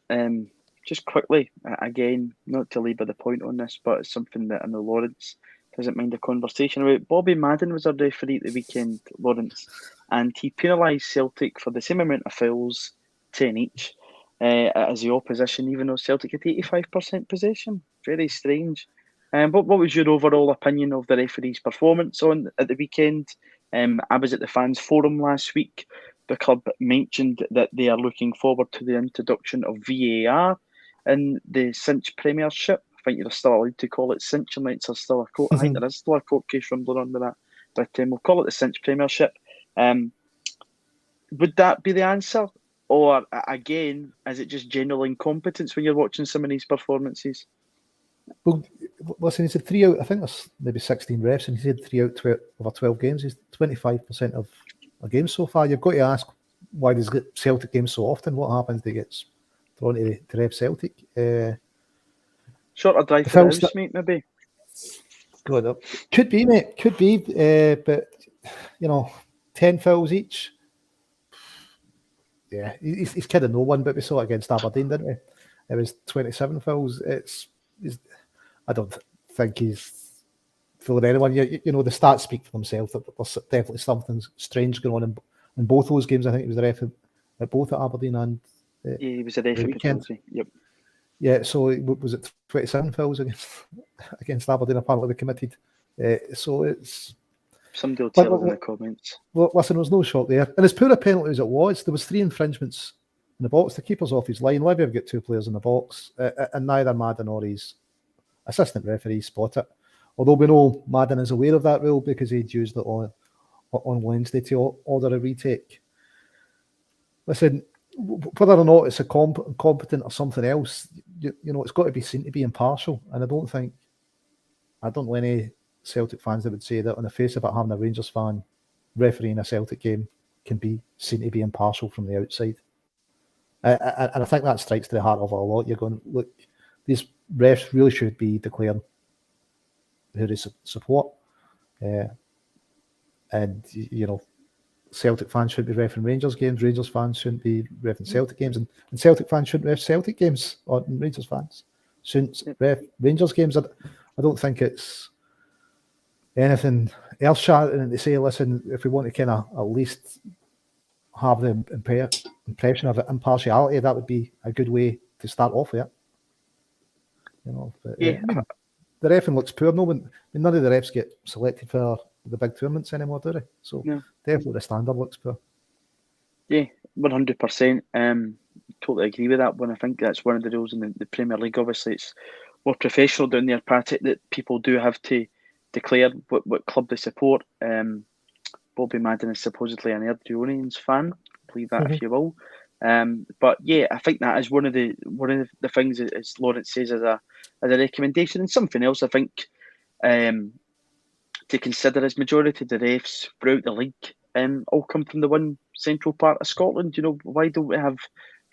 just quickly, again, not to labour the point on this, but it's something that I know Lawrence doesn't mind a conversation about. Bobby Madden was our referee at the weekend, Lawrence, and he penalised Celtic for the same amount of fouls, 10 each, as the opposition, even though Celtic had 85% possession. Very strange. But what was your overall opinion of the referee's performance at the weekend? I was at the fans forum last week. The club mentioned that they are looking forward to the introduction of VAR in the Cinch Premiership. I think you're still allowed to call it Cinch unless there's still a court. I think there is still a court case rumbling under that. But we'll call it the Cinch Premiership. Would that be the answer? Or, again, is it just general incompetence when you're watching some of these performances? Well, listen, he said 3 out, I think there's maybe 16 refs, and he said 3 out over 12 games. He's 25% of a game so far. You've got to ask, why does he get Celtic games so often? What happens if he gets thrown to ref Celtic? Shorter drive for the house, mate, maybe. God, could be, mate. Could be. But, 10 fouls each. Yeah, he's kidding no one, but we saw it against Aberdeen, didn't we? It was 27 fouls. I don't think he's fooling anyone. The stats speak for themselves. There's definitely something strange going on in both those games. I think he was the ref at both at Aberdeen and he was a ref at Chelsea. Yep. Yeah, so was it 27 fouls against Aberdeen? Apparently they committed. So it's. Somebody will tell us in the comments. Well, listen, there was no shot there. And as poor a penalty as it was, there was 3 infringements in the box. The keeper's off his line. Levy have got 2 players in the box, and neither Madden or his assistant referee spot it. Although we know Madden is aware of that rule because he'd used it on Wednesday to order a retake. Listen, whether or not it's a competent or something else, it's got to be seen to be impartial. And I don't know any Celtic fans that would say that on the face of it, having a Rangers fan refereeing a Celtic game can be seen to be impartial from the outside. And I think that strikes to the heart of it a lot. You're going, look, these refs really should be declaring who they support. And, Celtic fans shouldn't be reffing Rangers games, Rangers fans shouldn't be reffing Celtic games, and Celtic fans shouldn't ref Celtic games, or Rangers fans shouldn't ref Rangers games. I don't think it's anything earth-shattering to say, listen, if we want to kind of at least have the impression of impartiality, that would be a good way to start off with it. The reffing looks poor. None of the refs get selected for the big tournaments anymore, do they? So definitely the standard looks poor. Yeah, 100%. Totally agree with that one. I think that's one of the rules in the Premier League. Obviously, it's more professional down there, Patrick, that people do have to declare what club they support. Bobby Madden is supposedly an Airdrieonians fan. Believe that if you will. But yeah, I think that is one of the things, as Lawrence says, as a recommendation. And something else I think to consider is majority of the refs throughout the league all come from the one central part of Scotland. Why don't we have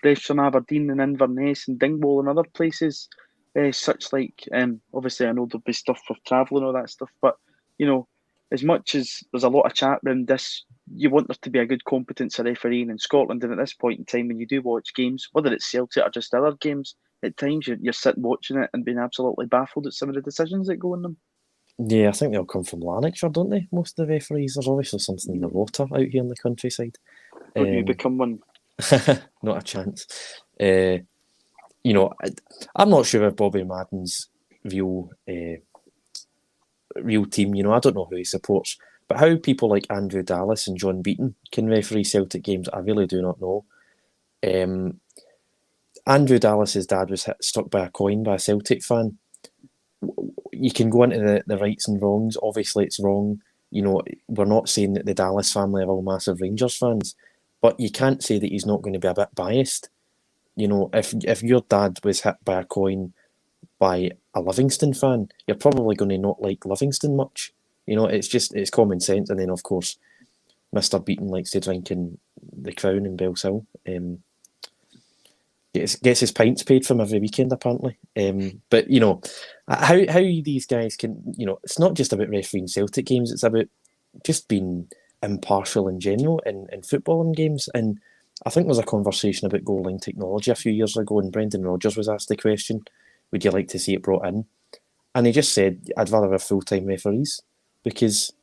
refs from Aberdeen and Inverness and Dingwall and other places such like. Obviously, I know there'll be stuff for travel and all that stuff, but as much as there's a lot of chat around this, you want there to be a good competence of refereeing in Scotland. And at this point in time, when you do watch games, whether it's Celtic or just other games, at times you're sitting watching it and being absolutely baffled at some of the decisions that go in them. Yeah, I think they'll come from Lanarkshire, don't they? Most of the referees. There's obviously something in the water out here in the countryside. Don't you become one? Not a chance. I'm not sure if Bobby Madden's real team. I don't know who he supports, but how people like Andrew Dallas and John Beaton can referee Celtic games, I really do not know. Andrew Dallas's dad was struck by a coin by a Celtic fan. You can go into the rights and wrongs. Obviously, it's wrong. We're not saying that the Dallas family are all massive Rangers fans, but you can't say that he's not going to be a bit biased. If your dad was hit by a coin by a Livingston fan, you're probably going to not like Livingston much. It's common sense. And then, of course, Mr. Beaton likes to drink in the Crown in Bellshill. Gets his pints paid from every weekend, apparently. But how these guys can, it's not just about refereeing Celtic games, it's about just being impartial in general in footballing games. And I think there's a conversation about goal line technology a few years ago, and Brendan Rodgers was asked the question, would you like to see it brought in? And he just said, I'd rather have full-time referees, because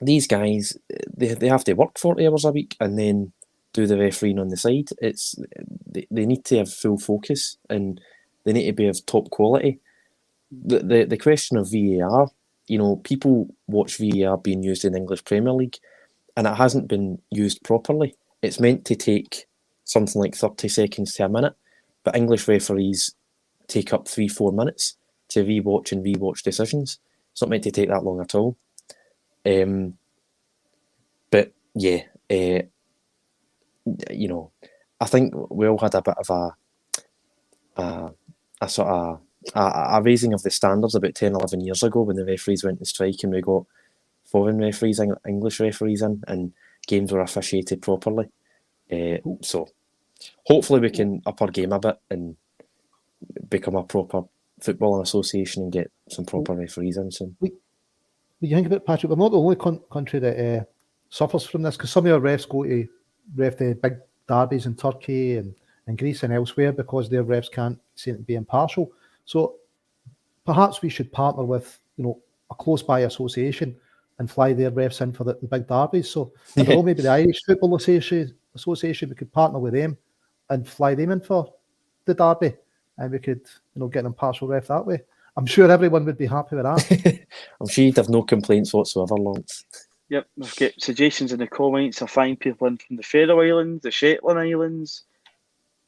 these guys, they have to work 40 hours a week and then do the refereeing on the side. They need to have full focus, and they need to be of top quality. The question of VAR, people watch VAR being used in the English Premier League, and it hasn't been used properly. It's meant to take something like 30 seconds to a minute, but English referees take up 3-4 minutes to rewatch decisions. It's not meant to take that long at all. But yeah, I think we all had a bit of a sort of a raising of the standards about 10, 11 years ago when the referees went on strike and we got foreign referees, English referees in, and games were officiated properly. So hopefully we can up our game a bit and become a proper footballing association and get some proper referees in soon. What do you think about, Patrick? We're not the only country that suffers from this, because some of our refs go to ref the big derbies in Turkey and Greece and elsewhere because their refs can't seem to be impartial. So perhaps we should partner with a close by association and fly their refs in for the big derbies. So I don't know, maybe the Irish Football Association, we could partner with them and fly them in for the derby, and we could get an impartial ref that way. I'm sure everyone would be happy with that. I'm sure you'd have no complaints whatsoever, Lawrence. Yep, we've got suggestions in the comments. I find people in from the Faroe Islands, the Shetland Islands.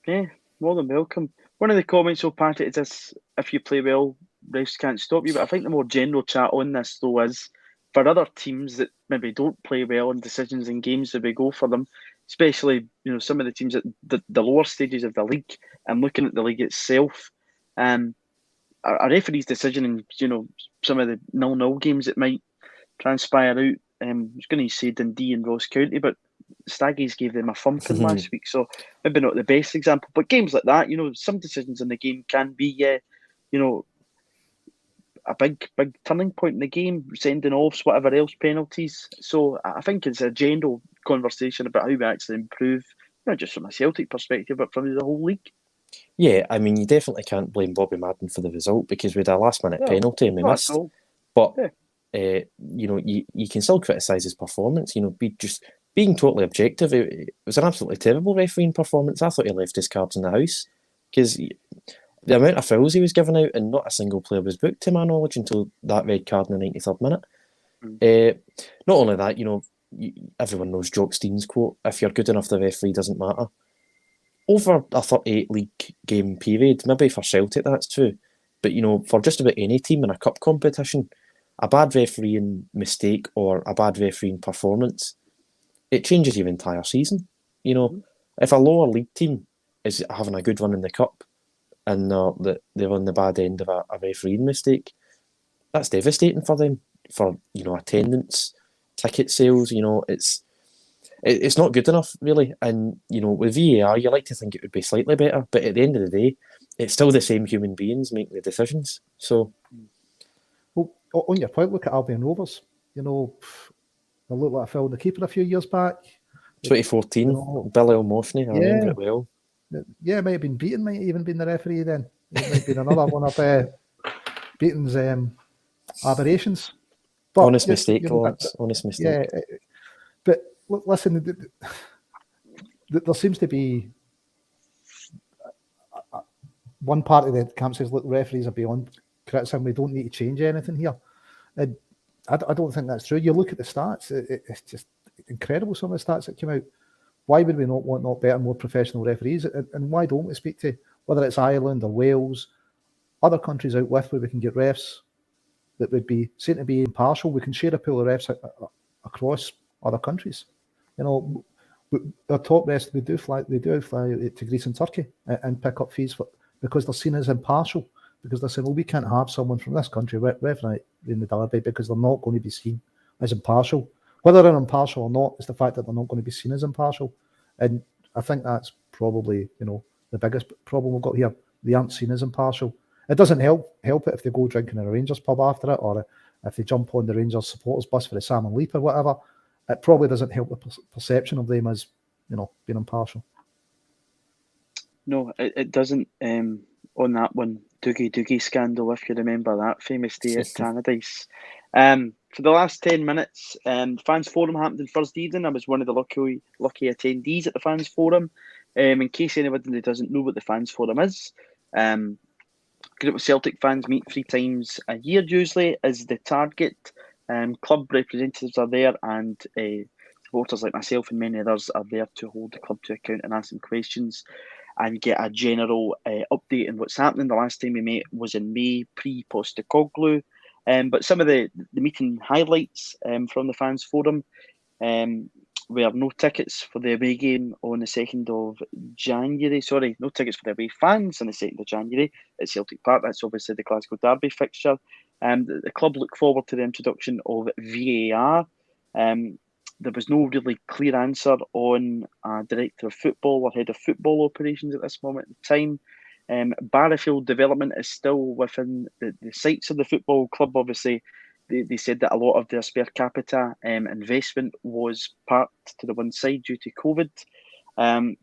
Yeah, more than welcome. One of the comments will pat it is this: if you play well, refs can't stop you. But I think the more general chat on this, though, is for other teams that maybe don't play well in decisions in games that we go for them, especially some of the teams at the lower stages of the league, and looking at the league itself. A referee's decision in some of the 0-0 games that might transpire out. I was going to say Dundee and Ross County, but Staggies gave them a thumping last week, so maybe not the best example. But games like that, some decisions in the game can be, a big turning point in the game, sending offs, whatever else, penalties. So I think it's a general conversation about how we actually improve, not just from a Celtic perspective, but from the whole league. Yeah, I mean, you definitely can't blame Bobby Madden for the result, because we had a last-minute penalty and we missed. But you can still criticise his performance. Being totally objective, it was an absolutely terrible refereeing performance. I thought he left his cards in the house, because the amount of fouls he was giving out, and not a single player was booked, to my knowledge, until that red card in the 93rd minute. Not only that, everyone knows Jock Stein's quote: "If you're good enough, the referee doesn't matter." Over a 38 league game period, maybe for Celtic that's true, but for just about any team in a cup competition, a bad refereeing mistake or a bad refereeing performance, it changes your entire season. If a lower league team is having a good run in the cup and they're on the bad end of a refereeing mistake, that's devastating for them, for attendance, ticket sales. It's not good enough, really. And with VAR, you like to think it would be slightly better, but at the end of the day, it's still the same human beings making the decisions. So, well, on your point, look at Albion Rovers. You know, they looked like I filled the keeper a few years back. 2014, Billy O'Morphy, I remember it well. Yeah, it might have been Beaton, might have even been the referee then. It might have been another one of Beaton's aberrations. But, honest mistake, Lawrence. Honest mistake. Yeah, but listen, there seems to be one part of the camp says, look, referees are beyond criticism. We don't need to change anything here. And I don't think that's true. You look at the stats, it's just incredible, some of the stats that came out. Why would we not want better, more professional referees? And why don't we speak to, whether it's Ireland or Wales, other countries out with where we can get refs that would be seen to be impartial? We can share a pool of refs across other countries. You know, our top refs, they do fly to Greece and Turkey and pick up fees because they're seen as impartial. Because they're saying, well, we can't have someone from this country refereeing in the derby because they're not going to be seen as impartial. Whether they're impartial or not, it's the fact that they're not going to be seen as impartial. And I think that's probably, the biggest problem we've got here. They aren't seen as impartial. It doesn't help it if they go drinking in a Rangers pub after it, or if they jump on the Rangers supporters bus for the Salmon Leap or whatever. It probably doesn't help the perception of them as, being impartial. No, it doesn't. On that one, Doogie scandal, if you remember that famous day at Tannadice. For the last 10 minutes, Fans Forum happened on Thursday evening. I was one of the lucky attendees at the Fans Forum. In case anybody doesn't know what the Fans Forum is, a group of Celtic fans meet 3 times a year usually as the target. Club representatives are there, and supporters like myself and many others are there to hold the club to account and ask them questions and get a general update on what's happening. The last time we met was in May, pre-Postecoglou. But some of the meeting highlights from the Fans Forum were no tickets for the away game on the 2nd of January. Sorry, no tickets for the away fans on the 2nd of January at Celtic Park. That's obviously the Glasgow Derby fixture. The club look forward to the introduction of VAR. There was no really clear answer on director of football or head of football operations at this moment in time. Barrowfield development is still within the sights of the football club. Obviously, they said that a lot of their spare capita investment was parked to the one side due to COVID.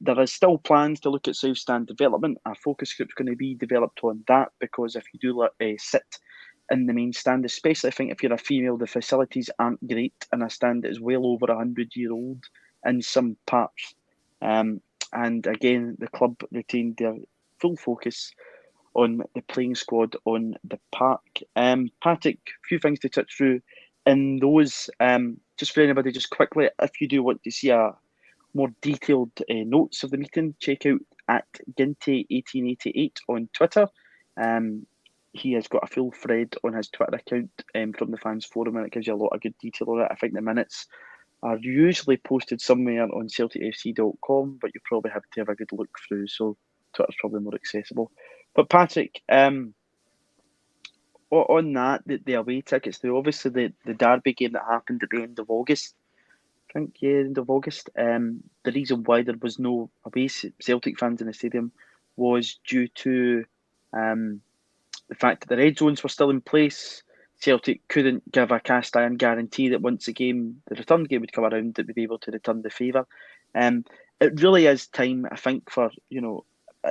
There is still plans to look at South Stand development. A focus group is going to be developed on that, because if you do sit in the main stand, especially I think if you're a female, the facilities aren't great in a stand that is well over 100-year-old in some parts. And again, the club retained their full focus on the playing squad on the park. Patrick, a few things to touch through in those. Just for anybody, just quickly, if you do want to see a more detailed notes of the meeting, check out at Ginty1888 on Twitter. He has got a full thread on his Twitter account from the Fans Forum, and it gives you a lot of good detail on it. I think the minutes are usually posted somewhere on CelticFC.com, but you probably have to have a good look through, so Twitter's probably more accessible. But Patrick, on that, the away tickets, obviously the Derby game that happened at the end of August, I think, end of August, the reason why there was no away Celtic fans in the stadium was due to the fact that the red zones were still in place. Celtic couldn't give a cast iron guarantee that once the return game would come around, that we'd be able to return the favour. It really is time, I think, for,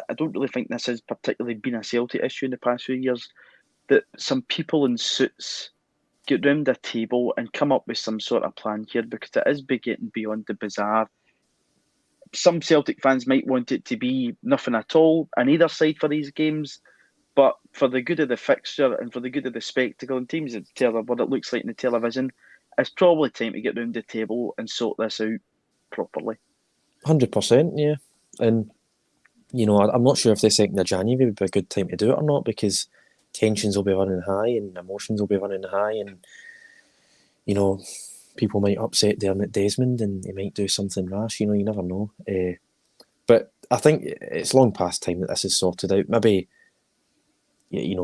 I don't really think this has particularly been a Celtic issue in the past few years, that some people in suits get round a table and come up with some sort of plan here, because it is getting beyond the bizarre. Some Celtic fans might want it to be nothing at all on either side for these games, but for the good of the fixture and for the good of the spectacle and teams that tell what it looks like in the television, it's probably time to get round the table and sort this out properly. 100%, yeah. And, I'm not sure if the 2nd of January would be a good time to do it or not, because tensions will be running high and emotions will be running high, and, people might upset Dermot Desmond and he might do something rash, you never know. But I think it's long past time that this is sorted out. Maybe,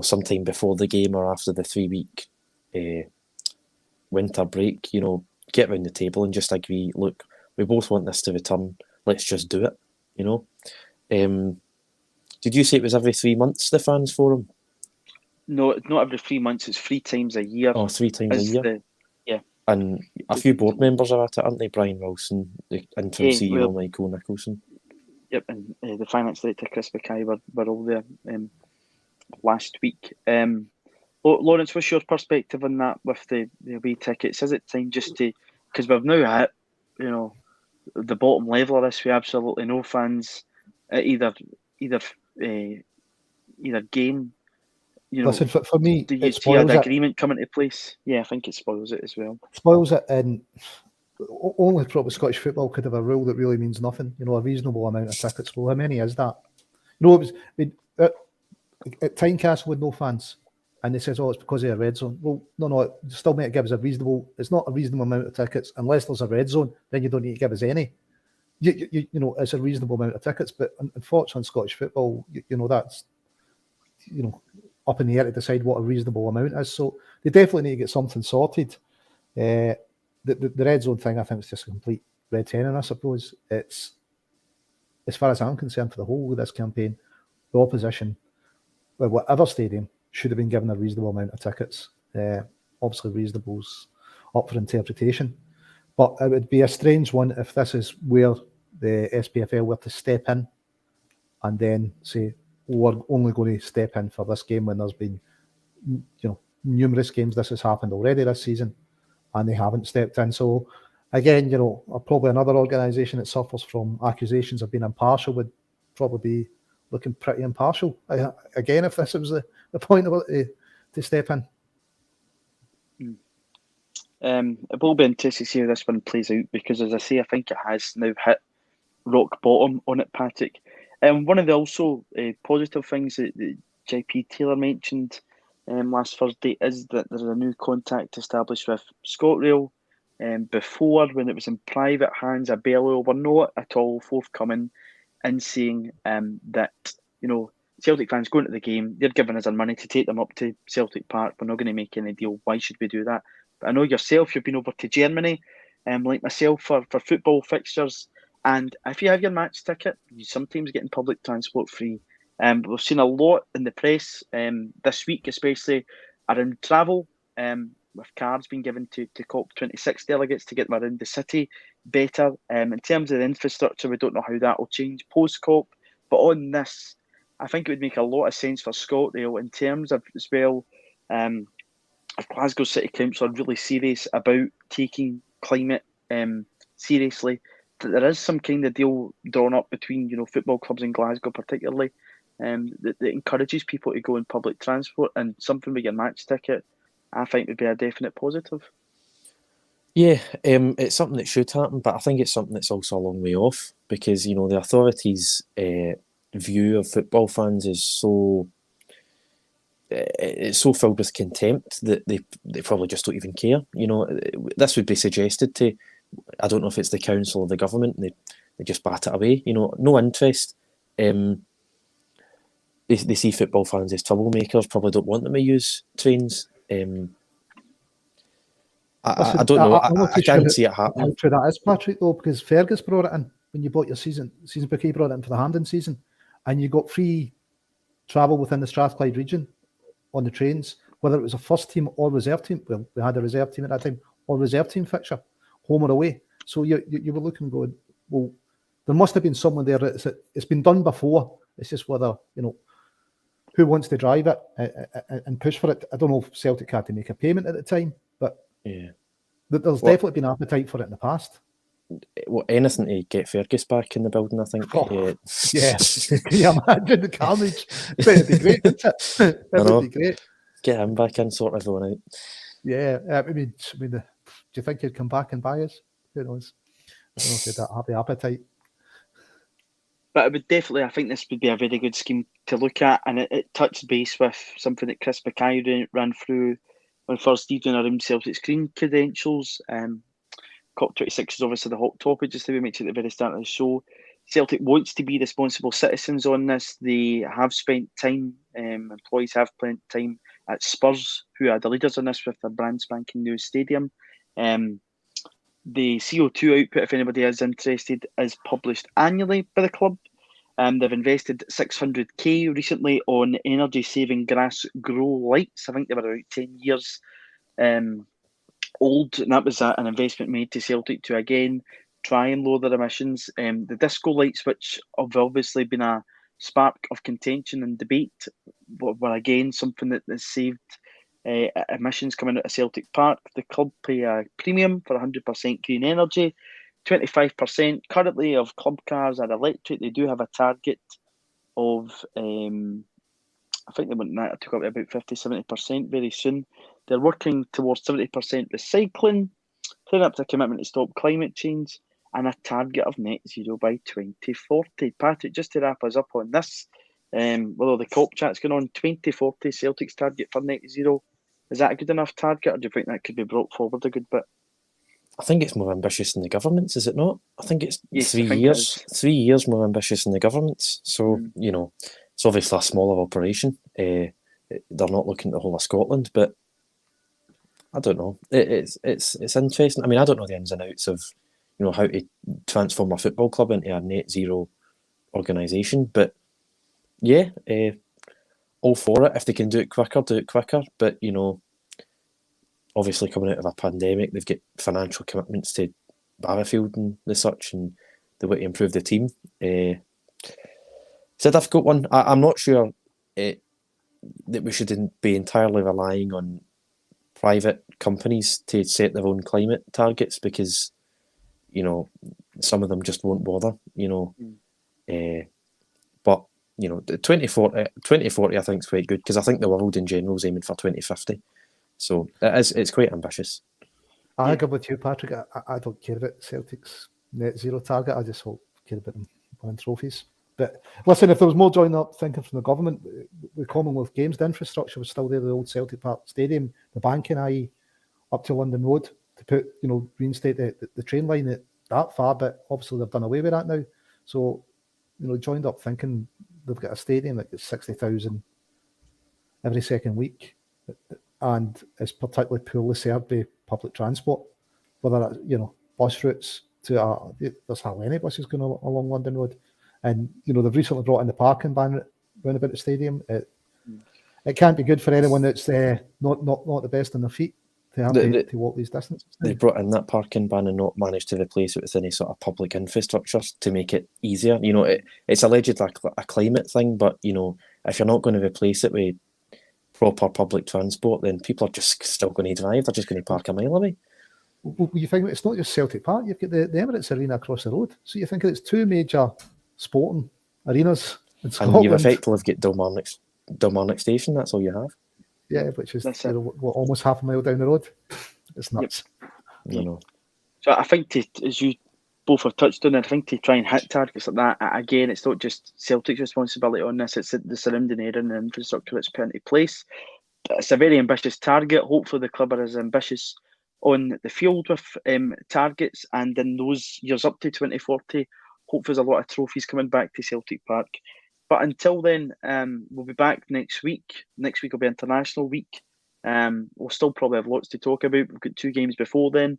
sometime before the game or after the 3-week winter break, get round the table and just agree, look, we both want this to return, let's just do it, Did you say it was every 3 months, the fans forum? No, it's not every 3 months. It's 3 times a year. Oh, 3 times a year. Yeah. And a few board members are at it, aren't they? Brian Wilson, the interim CEO, Michael Nicholson. Yep, and the finance director, Chris Mackay, were all there last week. Lawrence, what's your perspective on that with the away tickets? Is it time just to, because we've now hit, the bottom level of this with absolutely no fans at either game? Listen, for me, do you it see an spoils agreement coming into place? Yeah, I think it spoils it as well. Spoils it, and only probably Scottish football could have a rule that really means nothing. A reasonable amount of tickets. Well, how many is that? It was at Tynecastle with no fans, and they says, "Oh, it's because of a red zone." Well, no, it still might give us a reasonable. It's not a reasonable amount of tickets unless there's a red zone. Then you don't need to give us any. It's a reasonable amount of tickets, but unfortunately, in Scottish football, that's up in the air to decide what a reasonable amount is. So they definitely need to get something sorted. The red zone thing, I think, is just a complete red herring, I suppose. It's, as far as I'm concerned, for the whole of this campaign, the opposition, well, whatever stadium, should have been given a reasonable amount of tickets. Obviously, reasonable's up for interpretation. But it would be a strange one if this is where the SPFL were to step in and then say, we're only going to step in for this game when there's been, numerous games this has happened already this season, and they haven't stepped in. So, again, probably another organisation that suffers from accusations of being impartial would probably be looking pretty impartial. Again, if this was the point of it to step in. It will be interesting to see how this one plays out, because, as I say, I think it has now hit rock bottom on it, Patrick. One of the also positive things that JP Taylor mentioned last Thursday is that there's a new contact established with ScotRail. Before, when it was in private hands, Abellio were not at all forthcoming in saying that, Celtic fans going to the game, they're giving us our money to take them up to Celtic Park. We're not going to make any deal. Why should we do that? But I know yourself, you've been over to Germany, like myself, for football fixtures. And if you have your match ticket, you sometimes get in public transport free. We've seen a lot in the press this week, especially around travel, with cards being given to COP26 delegates to get them around the city better. In terms of the infrastructure, we don't know how that will change post-COP. But on this, I think it would make a lot of sense for ScotRail in terms of, as well, if Glasgow City Council are really serious about taking climate seriously, that there is some kind of deal drawn up between football clubs in Glasgow particularly that encourages people to go in public transport, and something with your match ticket I think would be a definite positive. Yeah, it's something that should happen, but I think it's something that's also a long way off, because the authorities' view of football fans is so it's so filled with contempt that they probably just don't even care. This would be suggested to, I don't know if it's the council or the government, and they just bat it away. No interest. They see football fans as troublemakers, probably don't want them to use trains. I don't know. I can't see it happening. How true that is, Patrick, though, because Fergus brought it in when you bought your season bouquet, brought it in for the Hampden season, and you got free travel within the Strathclyde region on the trains, whether it was a first team or reserve team. Well, we had a reserve team at that time, or reserve team fixture, home or away. So you were looking, going, well, there must have been someone there. It's been done before. It's just whether, who wants to drive it and push for it. I don't know if Celtic had to make a payment at the time, but yeah, there's definitely been appetite for it in the past. Well, anything to get Fergus back in the building, I think. Yeah. Can you imagine the carnage? It'd be great, wouldn't it? It would be great. Get him back in, sort everyone out. Yeah, I mean, do you think he'd come back and buy us? Who knows? I don't know if he'd have the appetite. But it would definitely, I think this would be a very good scheme to look at, and it touched base with something that Chris Mackay ran through on Thursday evening around Celtic screen credentials. COP26 is obviously the hot topic, just to be mentioned at the very start of the show. Celtic wants to be responsible citizens on this. They have spent time, employees have spent time at Spurs, who are the leaders on this with their brand spanking new stadium. The CO2 output, if anybody is interested, is published annually by the club. They've invested 600k recently on energy-saving grass grow lights. I think they were about 10 years old, and that was an investment made to Celtic to again try and lower their emissions. The disco lights, which have obviously been a spark of contention and debate, were again something that has saved emissions coming out of Celtic Park. The club pay a premium for 100% green energy. 25% currently of club cars are electric. They do have a target of, I think they want that to go up to about 50-70% very soon. They're working towards 70% recycling, putting up to a commitment to stop climate change, and a target of net zero by 2040. Patrick, just to wrap us up on this, with all the COP chats going on, 2040 Celtic's target for net zero. Is that a good enough target, or do you think that could be brought forward a good bit? I think it's more ambitious than the government's, is it not? I think it's Yes, 3 I think years. 3 years more ambitious than the government's. So, it's obviously a smaller operation. They're not looking at the whole of Scotland, but I don't know. It's interesting. I mean, I don't know the ins and outs of how to transform a football club into a net zero organisation, but yeah, all for it. If they can do it quicker, do it quicker. But obviously coming out of a pandemic, they've got financial commitments to Barrowfield and the such, and the way to improve the team. It's a difficult one. I'm not sure that we shouldn't be entirely relying on private companies to set their own climate targets, because some of them just won't bother. But 2040 I think is quite good, because I think the world in general is aiming for 2050. So it's quite ambitious. I agree with you, Patrick. I don't care about Celtic's net zero target. I just care about them winning trophies. But listen, if there was more joined up thinking from the government, the Commonwealth Games, the infrastructure was still there, the old Celtic Park Stadium, the banking, i.e. up to London Road, to put, reinstate the train line that far, but obviously they've done away with that now. So, joined up thinking they've got a stadium that gets 60,000 every second week, and is particularly poorly served by public transport, whether that's, bus routes to there's hardly any buses going along London Road. And, they've recently brought in the parking ban round about the stadium. It can't be good for anyone that's not the best on their feet to have to walk these distances. They brought in that parking ban and not managed to replace it with any sort of public infrastructure to make it easier. It's allegedly a climate thing, but, if you're not going to replace it with proper public transport, then people are just still going to drive. They're just going to park a mile away. Well, you think it's not just Celtic Park. You've got the Emirates Arena across the road. So you think it's two major sporting arenas in Scotland. And you've effectively got Dilmarnock Station. That's all you have. Yeah, which is almost half a mile down the road. It's nuts. Yep. So I think as you both have touched on, I think to try and hit targets like that, again, it's not just Celtic's responsibility on this, it's the surrounding area and the infrastructure that's put into place. But it's a very ambitious target. Hopefully the club are as ambitious on the field with targets, and in those years up to 2040, hopefully there's a lot of trophies coming back to Celtic Park. But until then, we'll be back next week. Next week will be International Week. We'll still probably have lots to talk about. We've got 2 games before then.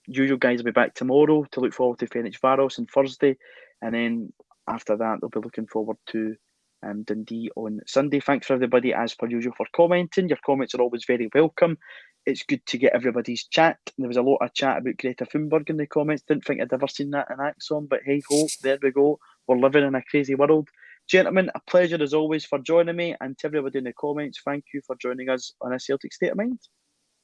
Usual guys will be back tomorrow to look forward to Ferencváros on Thursday. And then after that, they'll be looking forward to Dundee on Sunday. Thanks for everybody, as per usual, for commenting. Your comments are always very welcome. It's good to get everybody's chat. There was a lot of chat about Greta Thunberg in the comments. Didn't think I'd ever seen that in ACSOM, but hey ho, there we go. We're living in a crazy world. Gentlemen, a pleasure as always for joining me, and to everybody in the comments, thank you for joining us on A Celtic State of Mind.